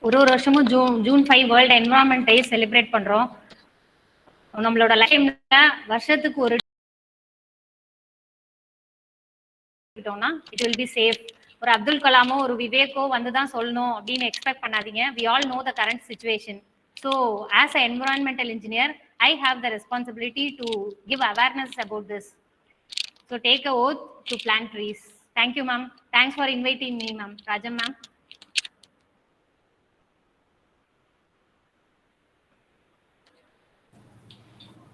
ஒரு வருஷமும் June 5 world environment day celebrate பண்றோம். நம்மளோட லைஃப்ல வருஷத்துக்கு ஒரு இட் வில் பி சேஃப். ஒரு அப்துல் கலாமோ ஒரு விவேக்கோ வந்து தான் சொல்லணும் அப்படின்னு எக்ஸ்பெக்ட் பண்ணாதீங்க. We all know the current situation. So as a environmental engineer I have the responsibility to give awareness about this. So take a oath to plant trees. Thank you ma'am. Thanks for inviting me ma'am. Rajam ma'am.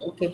Okay.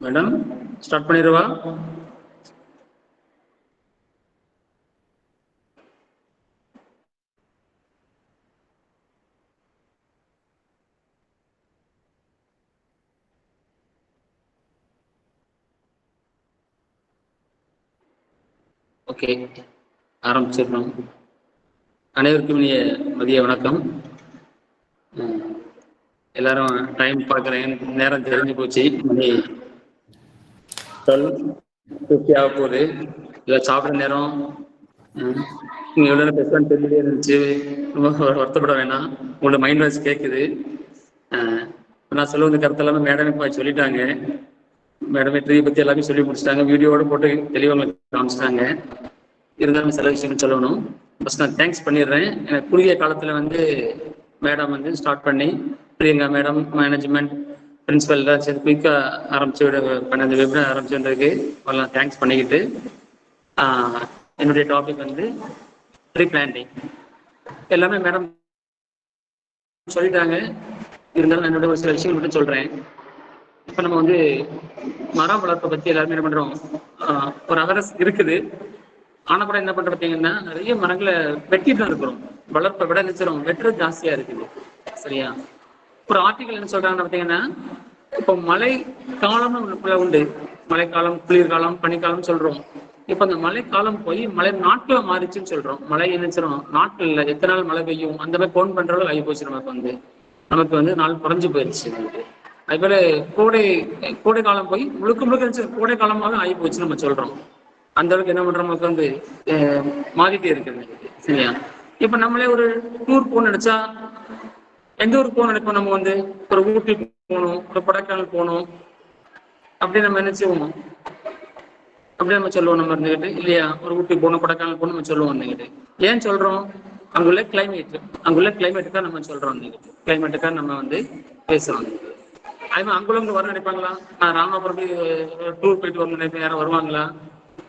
Madam start பண்ணிடுவா? Okay, ஆரம்பிச்சிடணும். அனைவருக்கும் இனிய மதிய வணக்கம். எல்லாரும் time பார்க்குறேன், நேரம் தெரிஞ்சு போச்சு. மணி 12:50 ஆக போகுது. இல்லை சாப்பிட்ற நேரம். நீங்கள் எவ்வளோ பெஸ்ட்டான்னு தெரிஞ்சதே இருந்துச்சு. ரொம்ப வருத்தப்பட வேணாம். உங்களோட மைண்ட் வாய்ஸ் கேட்குது. நான் சொல்லுவது கருத்து எல்லாமே மேடமே சொல்லிட்டாங்க. மேடமே ட்ரீ பற்றி எல்லாமே சொல்லி முடிச்சிட்டாங்க. வீடியோவோட போட்டு தெளிவாக காமிச்சிட்டாங்க. இருந்தாலும் சில விஷயங்கள் சொல்லணும். ஃபர்ஸ்ட் நான் தேங்க்ஸ் பண்ணிடுறேன். எனக்கு குறுகிய காலத்தில் வந்து மேடம் வந்து ஸ்டார்ட் பண்ணி பிரியங்கா மேடம், மேனேஜ்மெண்ட், பிரின்சிபல் எல்லாம் சேர்ந்து குயிக்காக ஆரம்பிச்சு பண்ண வெபினார் ஆரம்பிச்சுன்றதுக்கு எல்லாம் தேங்க்ஸ் பண்ணிக்கிட்டு என்னுடைய டாபிக் வந்து ட்ரீ பிளான்டிங். எல்லாமே மேடம் சொல்லிட்டாங்க, இருந்தாலும் என்னோட ஒரு சில விஷயங்கள் மட்டும் சொல்றேன். இப்ப நம்ம வந்து மரம் வளர்ப்பை பத்தி எல்லாருமே என்ன பண்றோம், ஒரு அவேர்னஸ் இருக்குது. ஆனா கூட என்ன பண்ற பார்த்தீங்கன்னா நிறைய மரங்களை வெட்டிட்டு தான் இருக்கிறோம். வளர்ப்பை விட நினைச்சிடும் வெட்டுறது ஜாஸ்தியா இருக்குது. சரியா? ஒரு ஆர்டிகல் என்ன சொல்றாங்கன்னு பார்த்தீங்கன்னா, இப்போ மழை காலம்னு ஒண்ணுக்குள்ள உண்டு. மழைக்காலம், குளிர்காலம், பனிக்காலம் சொல்றோம். இப்ப அந்த மழை காலம் போய் மழை நாட்கள மாறிச்சுன்னு சொல்றோம். மழை நினைச்சிடும் நாட்கள்ல எத்தனை நாள் மழை பெய்யும் அந்த மாதிரி போன் பண்ற அளவு ஆகி போச்சு. நமக்கு வந்து நாள் குறைஞ்சு போயிடுச்சு. அது போல கோடை கோடை காலம் போய் முழுக்க முழுக்க கோடை காலமாக ஆகி போச்சு நம்ம சொல்றோம். அந்த அளவுக்கு என்ன பண்றோம், நமக்கு வந்து மாறிட்டே இருக்குது. சரியா? இப்ப நம்மளே ஒரு டூர் போகணும்னு நினைச்சா எந்த ஊருக்கு போகணும் நினைப்போம். நம்ம வந்து ஒரு ஊட்டி போகணும், ஒரு கொடைக்கானல் போகணும் அப்படி நம்ம நினைச்சுவோம். அப்படியே நம்ம சொல்லுவோம் நம்ம இருந்துகிட்டு இல்லையா, ஒரு ஊட்டி போகணும் கொடைக்கானல் போகணும் நம்ம சொல்லுவோம் இருந்துகிட்டு. ஏன் சொல்றோம்? அங்குள்ள கிளைமேட்டுக்காக நம்ம சொல்றோம். கிளைமேட்டுக்காக நம்ம வந்து பேசுறோம். அது மாதிரி அங்குள்ள வர நினைப்பாங்களா? நான் ராமநாதபுரம் டூர் போயிட்டு வரணும் நினைப்பேன். யாரும் வருவாங்களா?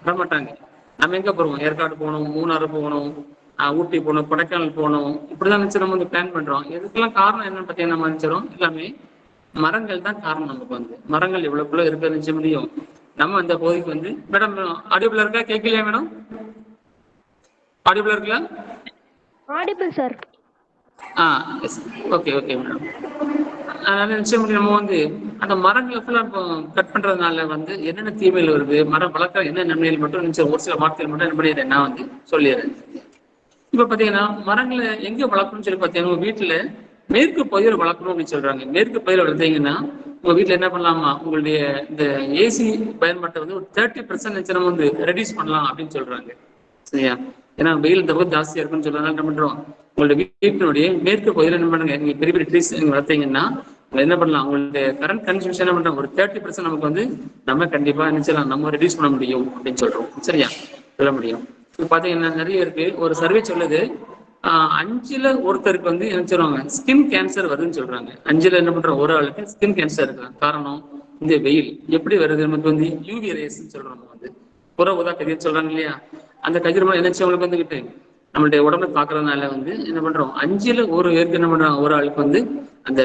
வரமாட்டாங்க. நம்ம எங்க போறோம்? ஏற்காடு போகணும், மூணாறு போகணும், ஊட்டி போகணும், கொடைக்கானல் போகணும், இப்படிதான் நினைச்சு நம்ம வந்து பிளான் பண்றோம். இதுக்கெல்லாம் காரணம் என்னன்னு பார்த்தீங்கன்னா நம்ம நினைச்சிடும் எல்லாமே மரங்கள் தான் காரணம். நமக்கு வந்து மரங்கள் எவ்வளவுக்குள்ள இருக்க நினைச்ச முடியும். நம்ம அந்த பகுதிக்கு வந்து மேடம் ஆடியோல இருக்கா? கேட்கலையா மேடம்? ஆடியோல இருக்குல்ல? Audible sir. Okay okay madam. அதனால நிச்சயம் நம்ம வந்து அந்த மரங்களை ஃபுல்லா கட் பண்றதுனால வந்து என்னென்ன தீமைகள் வருது, மரம் வளர்க்க என்ன நன்மைகள் மட்டும் நிச்சயம் ஒரு சில வார்த்தைகள் மட்டும் என்ன பண்ணிடுறேன், நான் வந்து சொல்லிடுறேன். இப்ப பாத்தீங்கன்னா மரங்களை எங்க வளர்க்கணும்னு சொல்லி பாத்தீங்கன்னா உங்க வீட்டுல மேற்கு பகுதியில் வளர்க்கணும் அப்படின்னு சொல்றாங்க. மேற்கு பகுதியில் வளர்த்தீங்கன்னா உங்க வீட்டுல என்ன பண்ணலாமா, உங்களுடைய இந்த ஏசி பயன்பாட்டை வந்து ஒரு 30% நம்ம வந்து ரெடியூஸ் பண்ணலாம் அப்படின்னு சொல்றாங்க. சரியா? ஏன்னா வெயில் இந்த பக்கம் ஜாஸ்தியா இருக்குன்னு சொல்றதுனால என்ன பண்றோம், உங்களுடைய வீட்டினுடைய மேற்கு பகுதியில் என்ன பண்ணுங்க, நீங்க பெரிய பெரிய ட்ரீஸ் நீங்க வளர்த்தீங்கன்னா என்ன பண்ணலாம், உங்களுடைய கரண்ட் கன்சம்ஷன் என்ன பண்றோம், ஒரு 30% நமக்கு வந்து நம்ம கண்டிப்பா நினைச்சலாம் நம்ம ரெடியூஸ் பண்ண முடியும் அப்படின்னு சொல்றோம். சரியா? சொல்ல முடியும். இப்ப பாத்தீங்கன்னா நிறைய இருக்கு. ஒரு சர்வே சொல்லுது 5ல் ஒருத்தருக்கு வந்து என்ன சொல்றாங்க, ஸ்கின் கேன்சர் வருதுன்னு சொல்றாங்க. 5ல் என்ன பண்றோம், ஒரு ஆளுக்கு ஸ்கின் கேன்சர் இருக்கு. காரணம் இந்த வெயில் எப்படி வருது, நமக்கு வந்து யூவி ரேஸ் சொல்றோம். நம்ம வந்து புற ஊதா கதிர் சொல்றாங்க இல்லையா, அந்த கதிர் என்னச்சு அவங்களுக்கு வந்துகிட்டு நம்மளுடைய உடம்பை பாக்குறதுனால வந்து என்ன பண்றோம், 5ல் ஒரு பேருக்கு என்ன பண்றாங்க, ஒரு ஆளுக்கு வந்து அந்த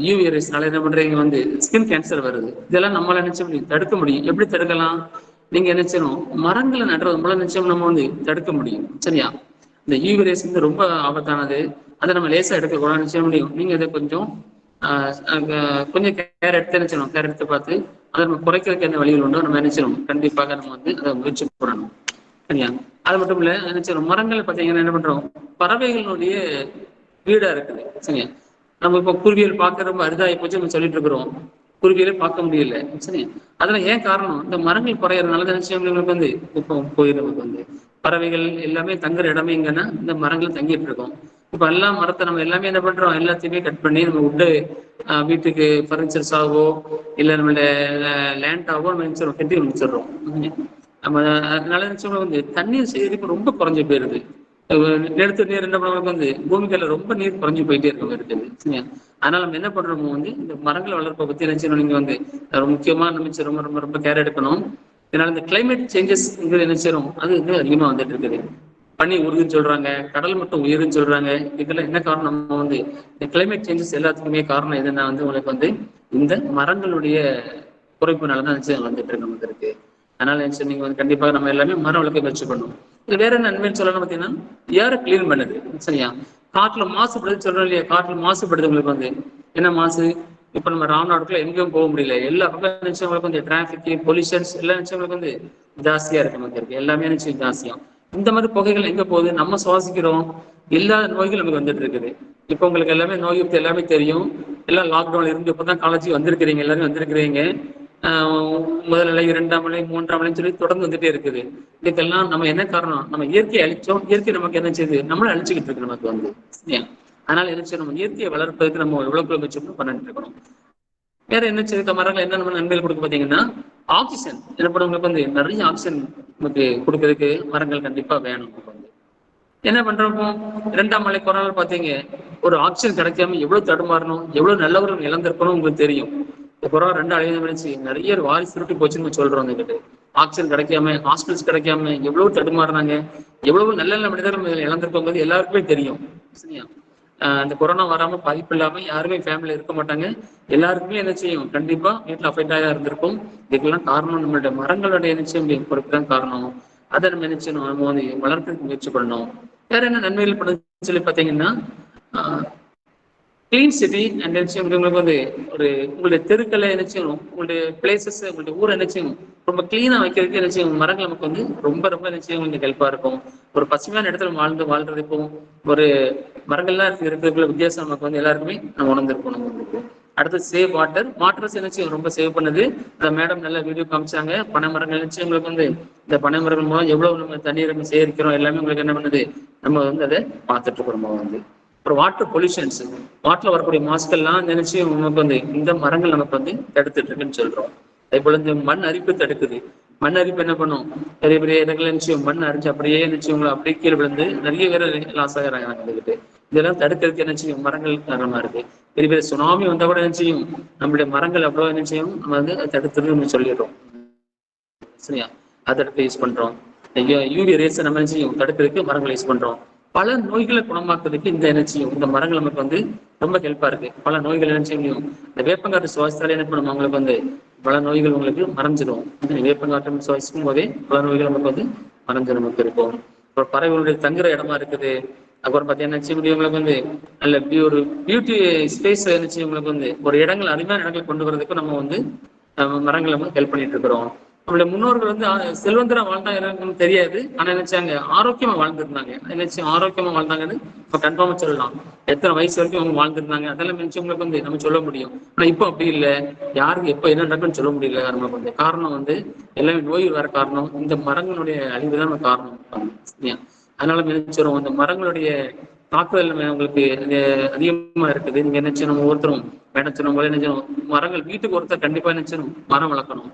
யூவி ரேஸ்னால என்ன பண்றீங்க வந்து ஸ்கின் கேன்சர் வருது. இதெல்லாம் நம்மளால நினைச்சு தடுக்க முடியும். எப்படி தடுக்கலாம்? நீங்க நினைச்சணும் மரங்களை நடுறது மூலம் நிச்சயம் நம்ம வந்து தடுக்க முடியும். சரியா? இந்த யூவி ரேஸ் வந்து ரொம்ப ஆபத்தானது. அதை நம்ம லேசா எடுக்கக்கூடாது நிச்சயம் முடியும். நீங்க இதை கொஞ்சம் கொஞ்சம் கேர் எடுத்து நினைச்சணும். கேர் எடுத்து பார்த்து அதை நம்ம குறைக்கிறதுக்கு என்ன வழிகள் உண்டோ நம்ம நினைச்சணும். கண்டிப்பாக நம்ம வந்து அதை முயற்சி பண்ணணும். சரியா? அது மட்டும் இல்ல நினைச்சணும் மரங்கள் பார்த்தீங்கன்னா என்ன பண்றோம், பறவைகளுடைய வீடா இருக்குது. சரியா? நம்ம இப்போ குருவியல் பார்க்க ரொம்ப அரிதாகி போச்சு நம்ம சொல்லிட்டு இருக்கிறோம். குருவியலே பார்க்க முடியல. சரி, அதெல்லாம் ஏன் காரணம், இந்த மரங்கள் குறையறதுனால நிச்சயங்களுக்கு வந்து இப்போ நமக்கு வந்து பறவைகள் எல்லாமே தங்குற இடமே எங்கன்னா இந்த மரங்கள் தங்கிட்டு இருக்கோம். இப்ப எல்லாம் மரத்தை நம்ம எல்லாமே என்ன பண்றோம், எல்லாத்தையுமே கட் பண்ணி நம்ம விட்டு வீட்டுக்கு பர்னிச்சர்ஸ் ஆகவோ இல்லை நம்மளுடைய லேண்டாகவோ நம்ம கட்டி முடிச்சிடுறோம். நம்ம அதனால நிச்சயம் வந்து தண்ணீர் சேகரிப்பு ரொம்ப குறைஞ்சு போயிருது. நிலத்து நீர் என்ன பண்ணுறவங்களுக்கு வந்து பூமிக்கல்ல ரொம்ப நீர் குறைஞ்சு போயிட்டே இருக்கவங்க இருக்குது. சரியா? அதனால நம்ம என்ன பண்றோமோ வந்து இந்த மரங்கள் வளர்ப்பை பத்தி நினைச்சணும். நீங்க வந்து முக்கியமா நினைச்சு ரொம்ப ரொம்ப ரொம்ப கேர் எடுக்கணும். இதனால இந்த கிளைமேட் சேஞ்சஸ் நினைச்சிடும் அது வந்து அதிகமா வந்துட்டு இருக்குது. பனி உருகுன்னு சொல்றாங்க, கடல் மட்டும் உயிருன்னு சொல்றாங்க. இதெல்லாம் என்ன காரணம், நம்ம வந்து இந்த கிளைமேட் சேஞ்சஸ் எல்லாத்துக்குமே காரணம் எதுன்னா வந்து உங்களுக்கு வந்து இந்த மரங்களுடைய குறைப்புனாலதான் நினைச்சு வந்துட்டு இருக்கு நமக்கு இருக்கு. அதனால நினைச்சு நீங்க வந்து கண்டிப்பாக நம்ம எல்லாமே மரம் வளர்க்க முயற்சி பண்ணணும். இது வேற என்ன நன்மைன்னு சொல்லணும் பார்த்தீங்கன்னா ஏரை கிளீன் பண்ணுது. சரியா? காற்றுல மாசுபடுது சொல்றோம் இல்லையா, காற்றுல மாசுபடுது. உங்களுக்கு வந்து என்ன மாசு, இப்ப நம்ம ராம்நாடுக்குள்ள எங்கேயும் போக முடியல. எல்லா பக்கம் நினைச்சவங்களுக்கு வந்து டிராபிக் பொல்யூஷன்ஸ் எல்லா நினைச்சவங்களுக்கு வந்து ஜாஸ்தியா இருக்கு. நமக்கு இருக்கு எல்லாமே நிச்சயம் ஜாஸ்தியும். இந்த மாதிரி புகைகள் எங்க போகுது, நம்ம சுவாசிக்கிறோம். எல்லா நோய்கள் நமக்கு வந்துட்டு இருக்குது. இப்போ உங்களுக்கு எல்லாமே நோய் பத்தி எல்லாமே தெரியும். எல்லாம் லாக்டவுன்ல இருந்து இப்பதான் காலேஜ் வந்திருக்கிறீங்க, எல்லாரும் வந்திருக்கிறீங்க. முதல் நிலை, 2ஆம் நிலை, 3ஆம் நிலைன்னு சொல்லி தொடர்ந்து வந்துட்டே இருக்குது. இதுக்கெல்லாம் நம்ம என்ன காரணம், நம்ம இயற்கையை அழிச்சோம். இயற்கை நமக்கு என்ன செய்யுது, நம்மளும் அழிச்சுக்கிட்டு இருக்கு நமக்கு வந்து. அதனால என்ன செய்யணும், நம்ம இயற்கையை வளர்ப்பதற்கு நம்ம எவ்வளவு முயற்சி பண்ணிட்டு இருக்கணும். வேற என்ன செய்த மரங்கள் என்ன நம்ம நன்மைகள் கொடுக்க பார்த்தீங்கன்னா ஆக்சிஜன். என்ன பண்ணுவங்களுக்கு வந்து நிறைய ஆக்சிஜன் நமக்கு கொடுக்கறதுக்கு மரங்கள் கண்டிப்பா வேணும். என்ன பண்றப்போ 2ஆம் மலை கொரோனா பாத்தீங்க, ஒரு ஆக்சிஜன் கிடைக்காம எவ்வளவு தடுமாறணும், எவ்வளவு நல்லவர்கள் இழந்திருக்கணும் உங்களுக்கு தெரியும். இந்த கொரோனா 2 அழிவு பண்ணிச்சு, நிறைய வாரிசு சுருட்டி போச்சுன்னு சொல்றோம். வந்துகிட்டு ஆக்சிஜன் கிடைக்காம, ஹாஸ்பிட்டல்ஸ் கிடைக்காம எவ்வளவு தடுமாறினாங்க, எவ்வளவு நல்ல நல்ல மனிதர்கள் இழந்திருக்கோங்கிறது எல்லாருக்குமே தெரியும். சரியா? அந்த கொரோனா வராம பாதிப்பு இல்லாம யாருமே ஃபேமிலியில இருக்க மாட்டாங்க. எல்லாருக்குமே என்ன செய்யும், கண்டிப்பா வீட்டுல அஃபெக்ட் ஆகி இருந்திருக்கும். இதுக்கெல்லாம் காரணம் நம்மளுடைய மரங்களுடைய நிச்சயம் பொறுப்பு தான் காரணம். அதை நம்ம நினைச்சணும், நம்ம வந்து வளர்க்கறதுக்கு முயற்சி பண்ணணும். வேற என்ன நன்மைகள் பண்ணு சொல்லி பாத்தீங்கன்னா, கிளீன் சிட்டி அண்ட் உங்களுக்கு வந்து ஒரு உங்களுடைய தெருக்களை என்ன செய்யணும், உங்களுடைய பிளேசஸ், உங்களுடைய ஊரை என்ன செய்யணும், ரொம்ப கிளீனா வைக்கிறதுக்கு என்ன செய்யும், மரங்கள் நமக்கு வந்து ரொம்ப ரொம்ப என்ன செய்யும், உங்களுக்கு ஹெல்ப்பா இருக்கும். ஒரு பசுமையான இடத்துல வாழ்றதுக்கும் ஒரு மரங்கள்லாம் இருக்கிறதுக்குள்ள வித்தியாசம் நமக்கு வந்து எல்லாருக்குமே நம்ம உணர்ந்திருக்கணும். அடுத்து சேவ் வாட்டர். வாட்டர்ஸ் என்ன செய்யும், ரொம்ப சேவ் பண்ணுது. அந்த மேடம் நல்ல வீடியோ காமிச்சாங்க. பனை மரங்கள் நினைச்சு உங்களுக்கு வந்து இந்த பனை மரங்கள் மூலம் எவ்வளவு நம்ம தண்ணீர் நம்ம சேகரிக்கிறோம் எல்லாமே உங்களுக்கு என்ன பண்ணுது, நம்ம வந்து அதை பார்த்துட்டு இருக்கிறோம். வந்து அப்புறம் வாட்டர் பொல்யூஷன்ஸ், வாட்டர்ல வரக்கூடிய மாசுக்கள்லாம் நினைச்சு நமக்கு வந்து இந்த மரங்கள் நமக்கு வந்து தடுத்துட்டு இருக்குன்னு சொல்றோம். அதே போல இந்த மண் அரிப்பு தடுக்குது. மண் அரிப்பு என்ன பண்ணும், பெரிய பெரிய இடங்கள் நிச்சயம் மண் அரிச்சு அப்படியே நிச்சயங்களை அப்படியே கீழே விழுந்து நிறைய பேர் லாஸ் ஆகிறாங்க வந்துகிட்டு. இதெல்லாம் தடுக்கிறதுக்கு என்ன செய்யும், மரங்கள் காரணமா இருக்கு. பெரிய பெரிய சுனாமி வந்தா கூட என்ன செய்யும், நம்மளுடைய மரங்கள் அவ்வளவு என்ன செய்யும், நம்ம வந்து தடுத்துட்டு நம்ம சொல்லிடுறோம். சரியா? அதை அடுத்து யூஸ் பண்றோம். யூவி ரேஸ் நம்ம என்ன செய்யும், தடுக்கிறதுக்கு மரங்களை யூஸ் பண்றோம். பல நோய்களை குணமாக்குறதுக்கு இந்த எனர்ஜியும் இந்த மரங்கள் நமக்கு வந்து ரொம்ப ஹெல்ப்பா இருக்கு. பல நோய்கள் என்ன செய்யும், இந்த வேப்பங்காற்று சுவாசத்தால என்ன பண்ணும், அவங்களுக்கு வந்து பல நோய்கள் உங்களுக்கு மறைஞ்சிடும். வேப்பங்காற்று சுவாசிக்கும் போதே பல நோய்கள் நமக்கு வந்து மறைஞ்சு நமக்கு இருக்கும். அப்புறம் பறவைகளுடைய தங்குற இடமா இருக்குது. அப்புறம் பார்த்தீங்கன்னா உங்களுக்கு வந்து நல்ல ஒரு பியூட்டி ஸ்பேஸ் இருந்துச்சு. உங்களுக்கு வந்து ஒரு இடங்கள் அருமையான இடங்கள் கொண்டு வரதுக்கும் நம்ம வந்து மரங்கள் நம்ம ஹெல்ப் பண்ணிட்டு இருக்கிறோம். நம்மளுடைய முன்னோர்கள் வந்து செல்வந்தரா வாழ்ந்தாங்க தெரியாது, ஆனா நினைச்சாங்க ஆரோக்கியமா வாழ்ந்திருந்தாங்க. நினைச்சு ஆரோக்கியமா வாழ்ந்தாங்கன்னு இப்ப கன்ஃபார்மா சொல்லலாம். எத்தனை வயசு வரைக்கும் அவங்க வாழ்ந்திருந்தாங்க அதெல்லாம் நினைச்சு உங்களுக்கு வந்து நம்ம சொல்ல முடியும். ஆனா இப்போ அப்படி இல்லை. யாருக்கு எப்ப என்ன நடக்குன்னு சொல்ல முடியல. நமக்கு வந்து காரணம் வந்து எல்லாமே நோய் வர காரணம் இந்த மரங்களுடைய அழிவுதான் காரணம். அதனால நினைச்சிடும் இந்த மரங்களுடைய தாக்குதல் உங்களுக்கு அதிகமா இருக்குது. நீங்க என்ன செய்யணும், ஒவ்வொருத்தரும் நினைச்சணும் போல நினைச்சணும், மரங்கள் வீட்டுக்கு ஒருத்தர் கண்டிப்பா நினைச்சணும் மரம் வளர்க்கணும்.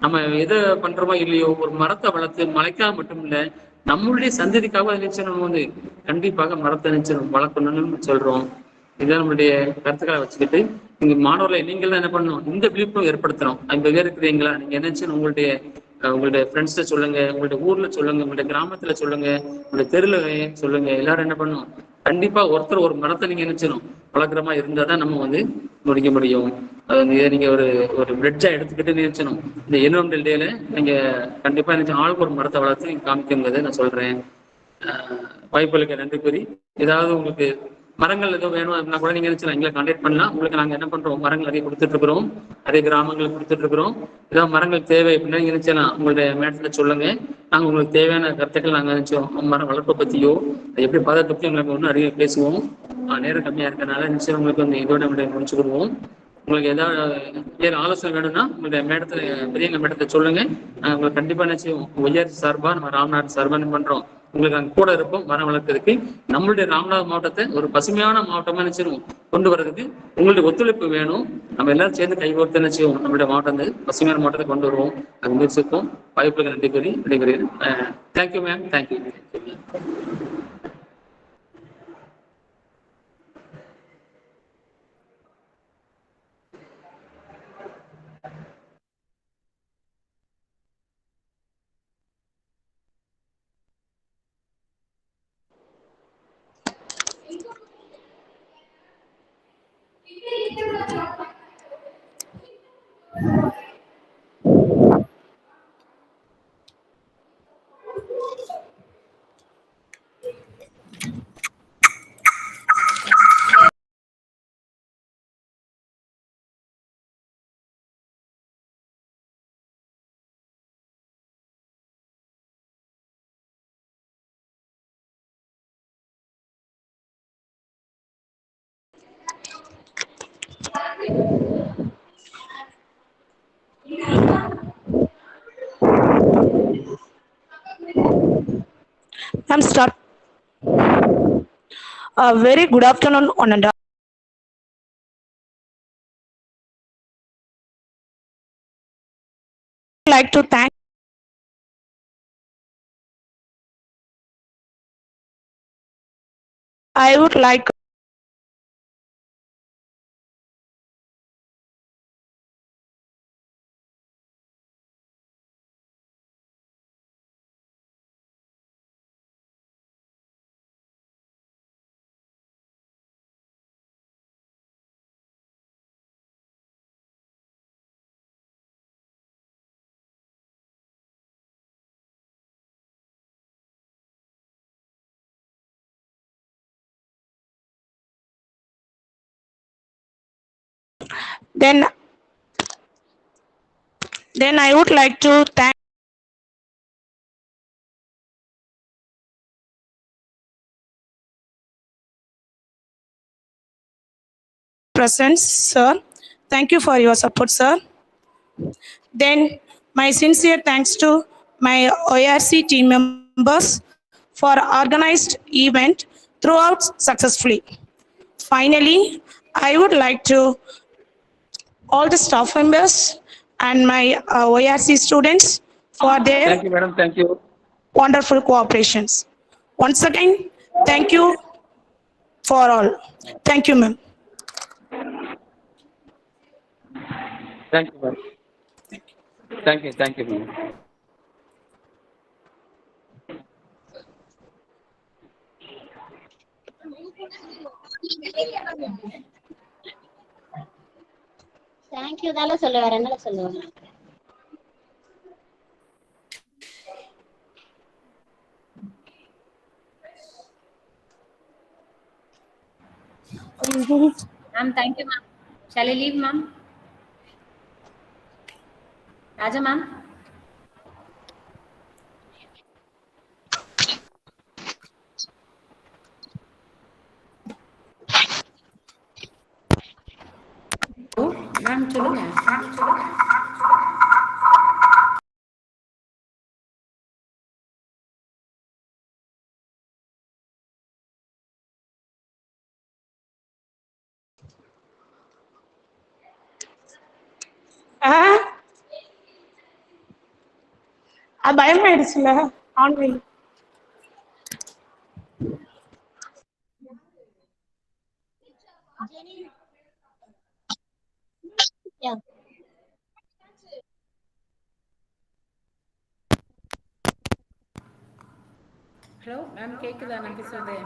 நம்ம எதை பண்றோமோ இல்லையோ, ஒரு மரத்தை வளர்த்து மழைக்காக மட்டும் இல்ல, நம்மளுடைய சந்ததிக்காக நினைச்சணும் வந்து கண்டிப்பாக மரத்தை நினைச்சணும் வளர்க்கணும்னு சொல்றோம். இதான் நம்மளுடைய கருத்துக்களை வச்சுக்கிட்டு நீங்க மாணவர்களை நீங்கள் தான் என்ன பண்ணணும், இந்த விழிப்புணர்வு ஏற்படுத்தணும். 50 பேர் இருக்கிறீங்களா, நீங்க என்னச்சுன்னு உங்களுடைய ஃப்ரெண்ட்ஸ்ட சொல்லுங்க, உங்களுடைய ஊர்ல சொல்லுங்க, உங்களுடைய கிராமத்துல சொல்லுங்க, உங்களுடைய தெருல சொல்லுங்க. எல்லாரும் என்ன பண்ணணும், கண்டிப்பா ஒருத்தர் ஒரு மரத்தை நீங்க நினைச்சணும் வளர்க்குறமா இருந்தா தான் நம்ம வந்து முடிக்க முடியும். அது வந்து நீங்க ஒரு ஒரு பிரிட்ஜா எடுத்துக்கிட்டு நினைச்சணும். இந்த என்வரன்மெண்டல் டேல நீங்க கண்டிப்பா நினைச்சு ஆளுக்கு ஒரு மரத்தை வளர்த்து நீங்க காமிக்குங்கிறத நான் சொல்றேன். வாய்ப்புகளுக்கு நன்றி கூறி, ஏதாவது உங்களுக்கு மரங்கள் எதுவும் வேணும் அப்படின்னா கூட நீங்க நினைச்சலாம் எங்களை கான்டாக்ட் பண்ணலாம். உங்களுக்கு நாங்க என்ன பண்றோம், மரங்கள் நிறைய கொடுத்துட்டு இருக்கிறோம், நிறைய கிராமங்களுக்கு கொடுத்துட்டு இருக்கிறோம். ஏதாவது மரங்கள் தேவை அப்படின்னா நீங்க நினைச்சலாம் உங்களுடைய மேடத்துல சொல்லுங்க. நாங்க உங்களுக்கு தேவையான கருத்துக்கள் நாங்க நினைச்சோம் மரம் வளர்ப்பை பத்தியோ எப்படி பாதுகாப்பு பத்தி உங்களுக்கு ஒன்றும் நிறைய பேசுவோம். நேரம் கம்மியா இருக்கனால நிச்சயம் உங்களுக்கு வந்து இதோட முடிச்சுக்கிடுவோம். உங்களுக்கு ஏதாவது வேறு ஆலோசனை வேணும்னா உங்களுடைய மேடத்துல பெரியவங்க மேடத்தை சொல்லுங்க. நாங்கள் உங்களுக்கு கண்டிப்பா நினைச்சோம் ஒய்ஆர்சி சார்பா நம்ம ராமநாடு சார்பா என்ன பண்றோம், உங்களுக்கு அங்கே கூட இருப்போம் மரம் வளர்க்கறதுக்கு. நம்மளுடைய ராமநாத மாவட்டத்தை ஒரு பசுமையான மாவட்டமா நினைச்சிருவோம் கொண்டு வர்றதுக்கு உங்களுடைய ஒத்துழைப்பு வேணும். நம்ம எல்லாரும் சேர்ந்து கைகோர்த்து என்ன செய்வோம், நம்மளுடைய மாவட்டம் வந்து பசுமையான மாவட்டத்தை கொண்டு வருவோம். அது முயற்சிப்போம். வாய்ப்புகளுக்கு நன்றி கூறி விடைபெறுகிறேன். Thank you ma'am. Thank you. I'm start. Very good afternoon, one and all. Like to thank. I would like Then, then I would like to thank presence, sir. Thank you for your support, sir. Then, my sincere thanks to my ORC team members for organized event throughout successfully. Finally, I would like to all the staff members and my ORC students for their Thank you, madam. Thank you. wonderful cooperations. Once again, thank you for all. Thank you, ma'am. Thank you, madam. Thank you. Thank you, madam. Thank you தானே சொல்லுவேன், வேற என்ன சொல்லுவேன்? Ma'am, thank you, ma'am. Shall I leave, ma'am? Raja, ma'am? Ma'am சொல்லுங்க. அது பயமாயிடுச்சுல online. Yeah. Hello ma'am கேக்குதா நான் பேசுறது?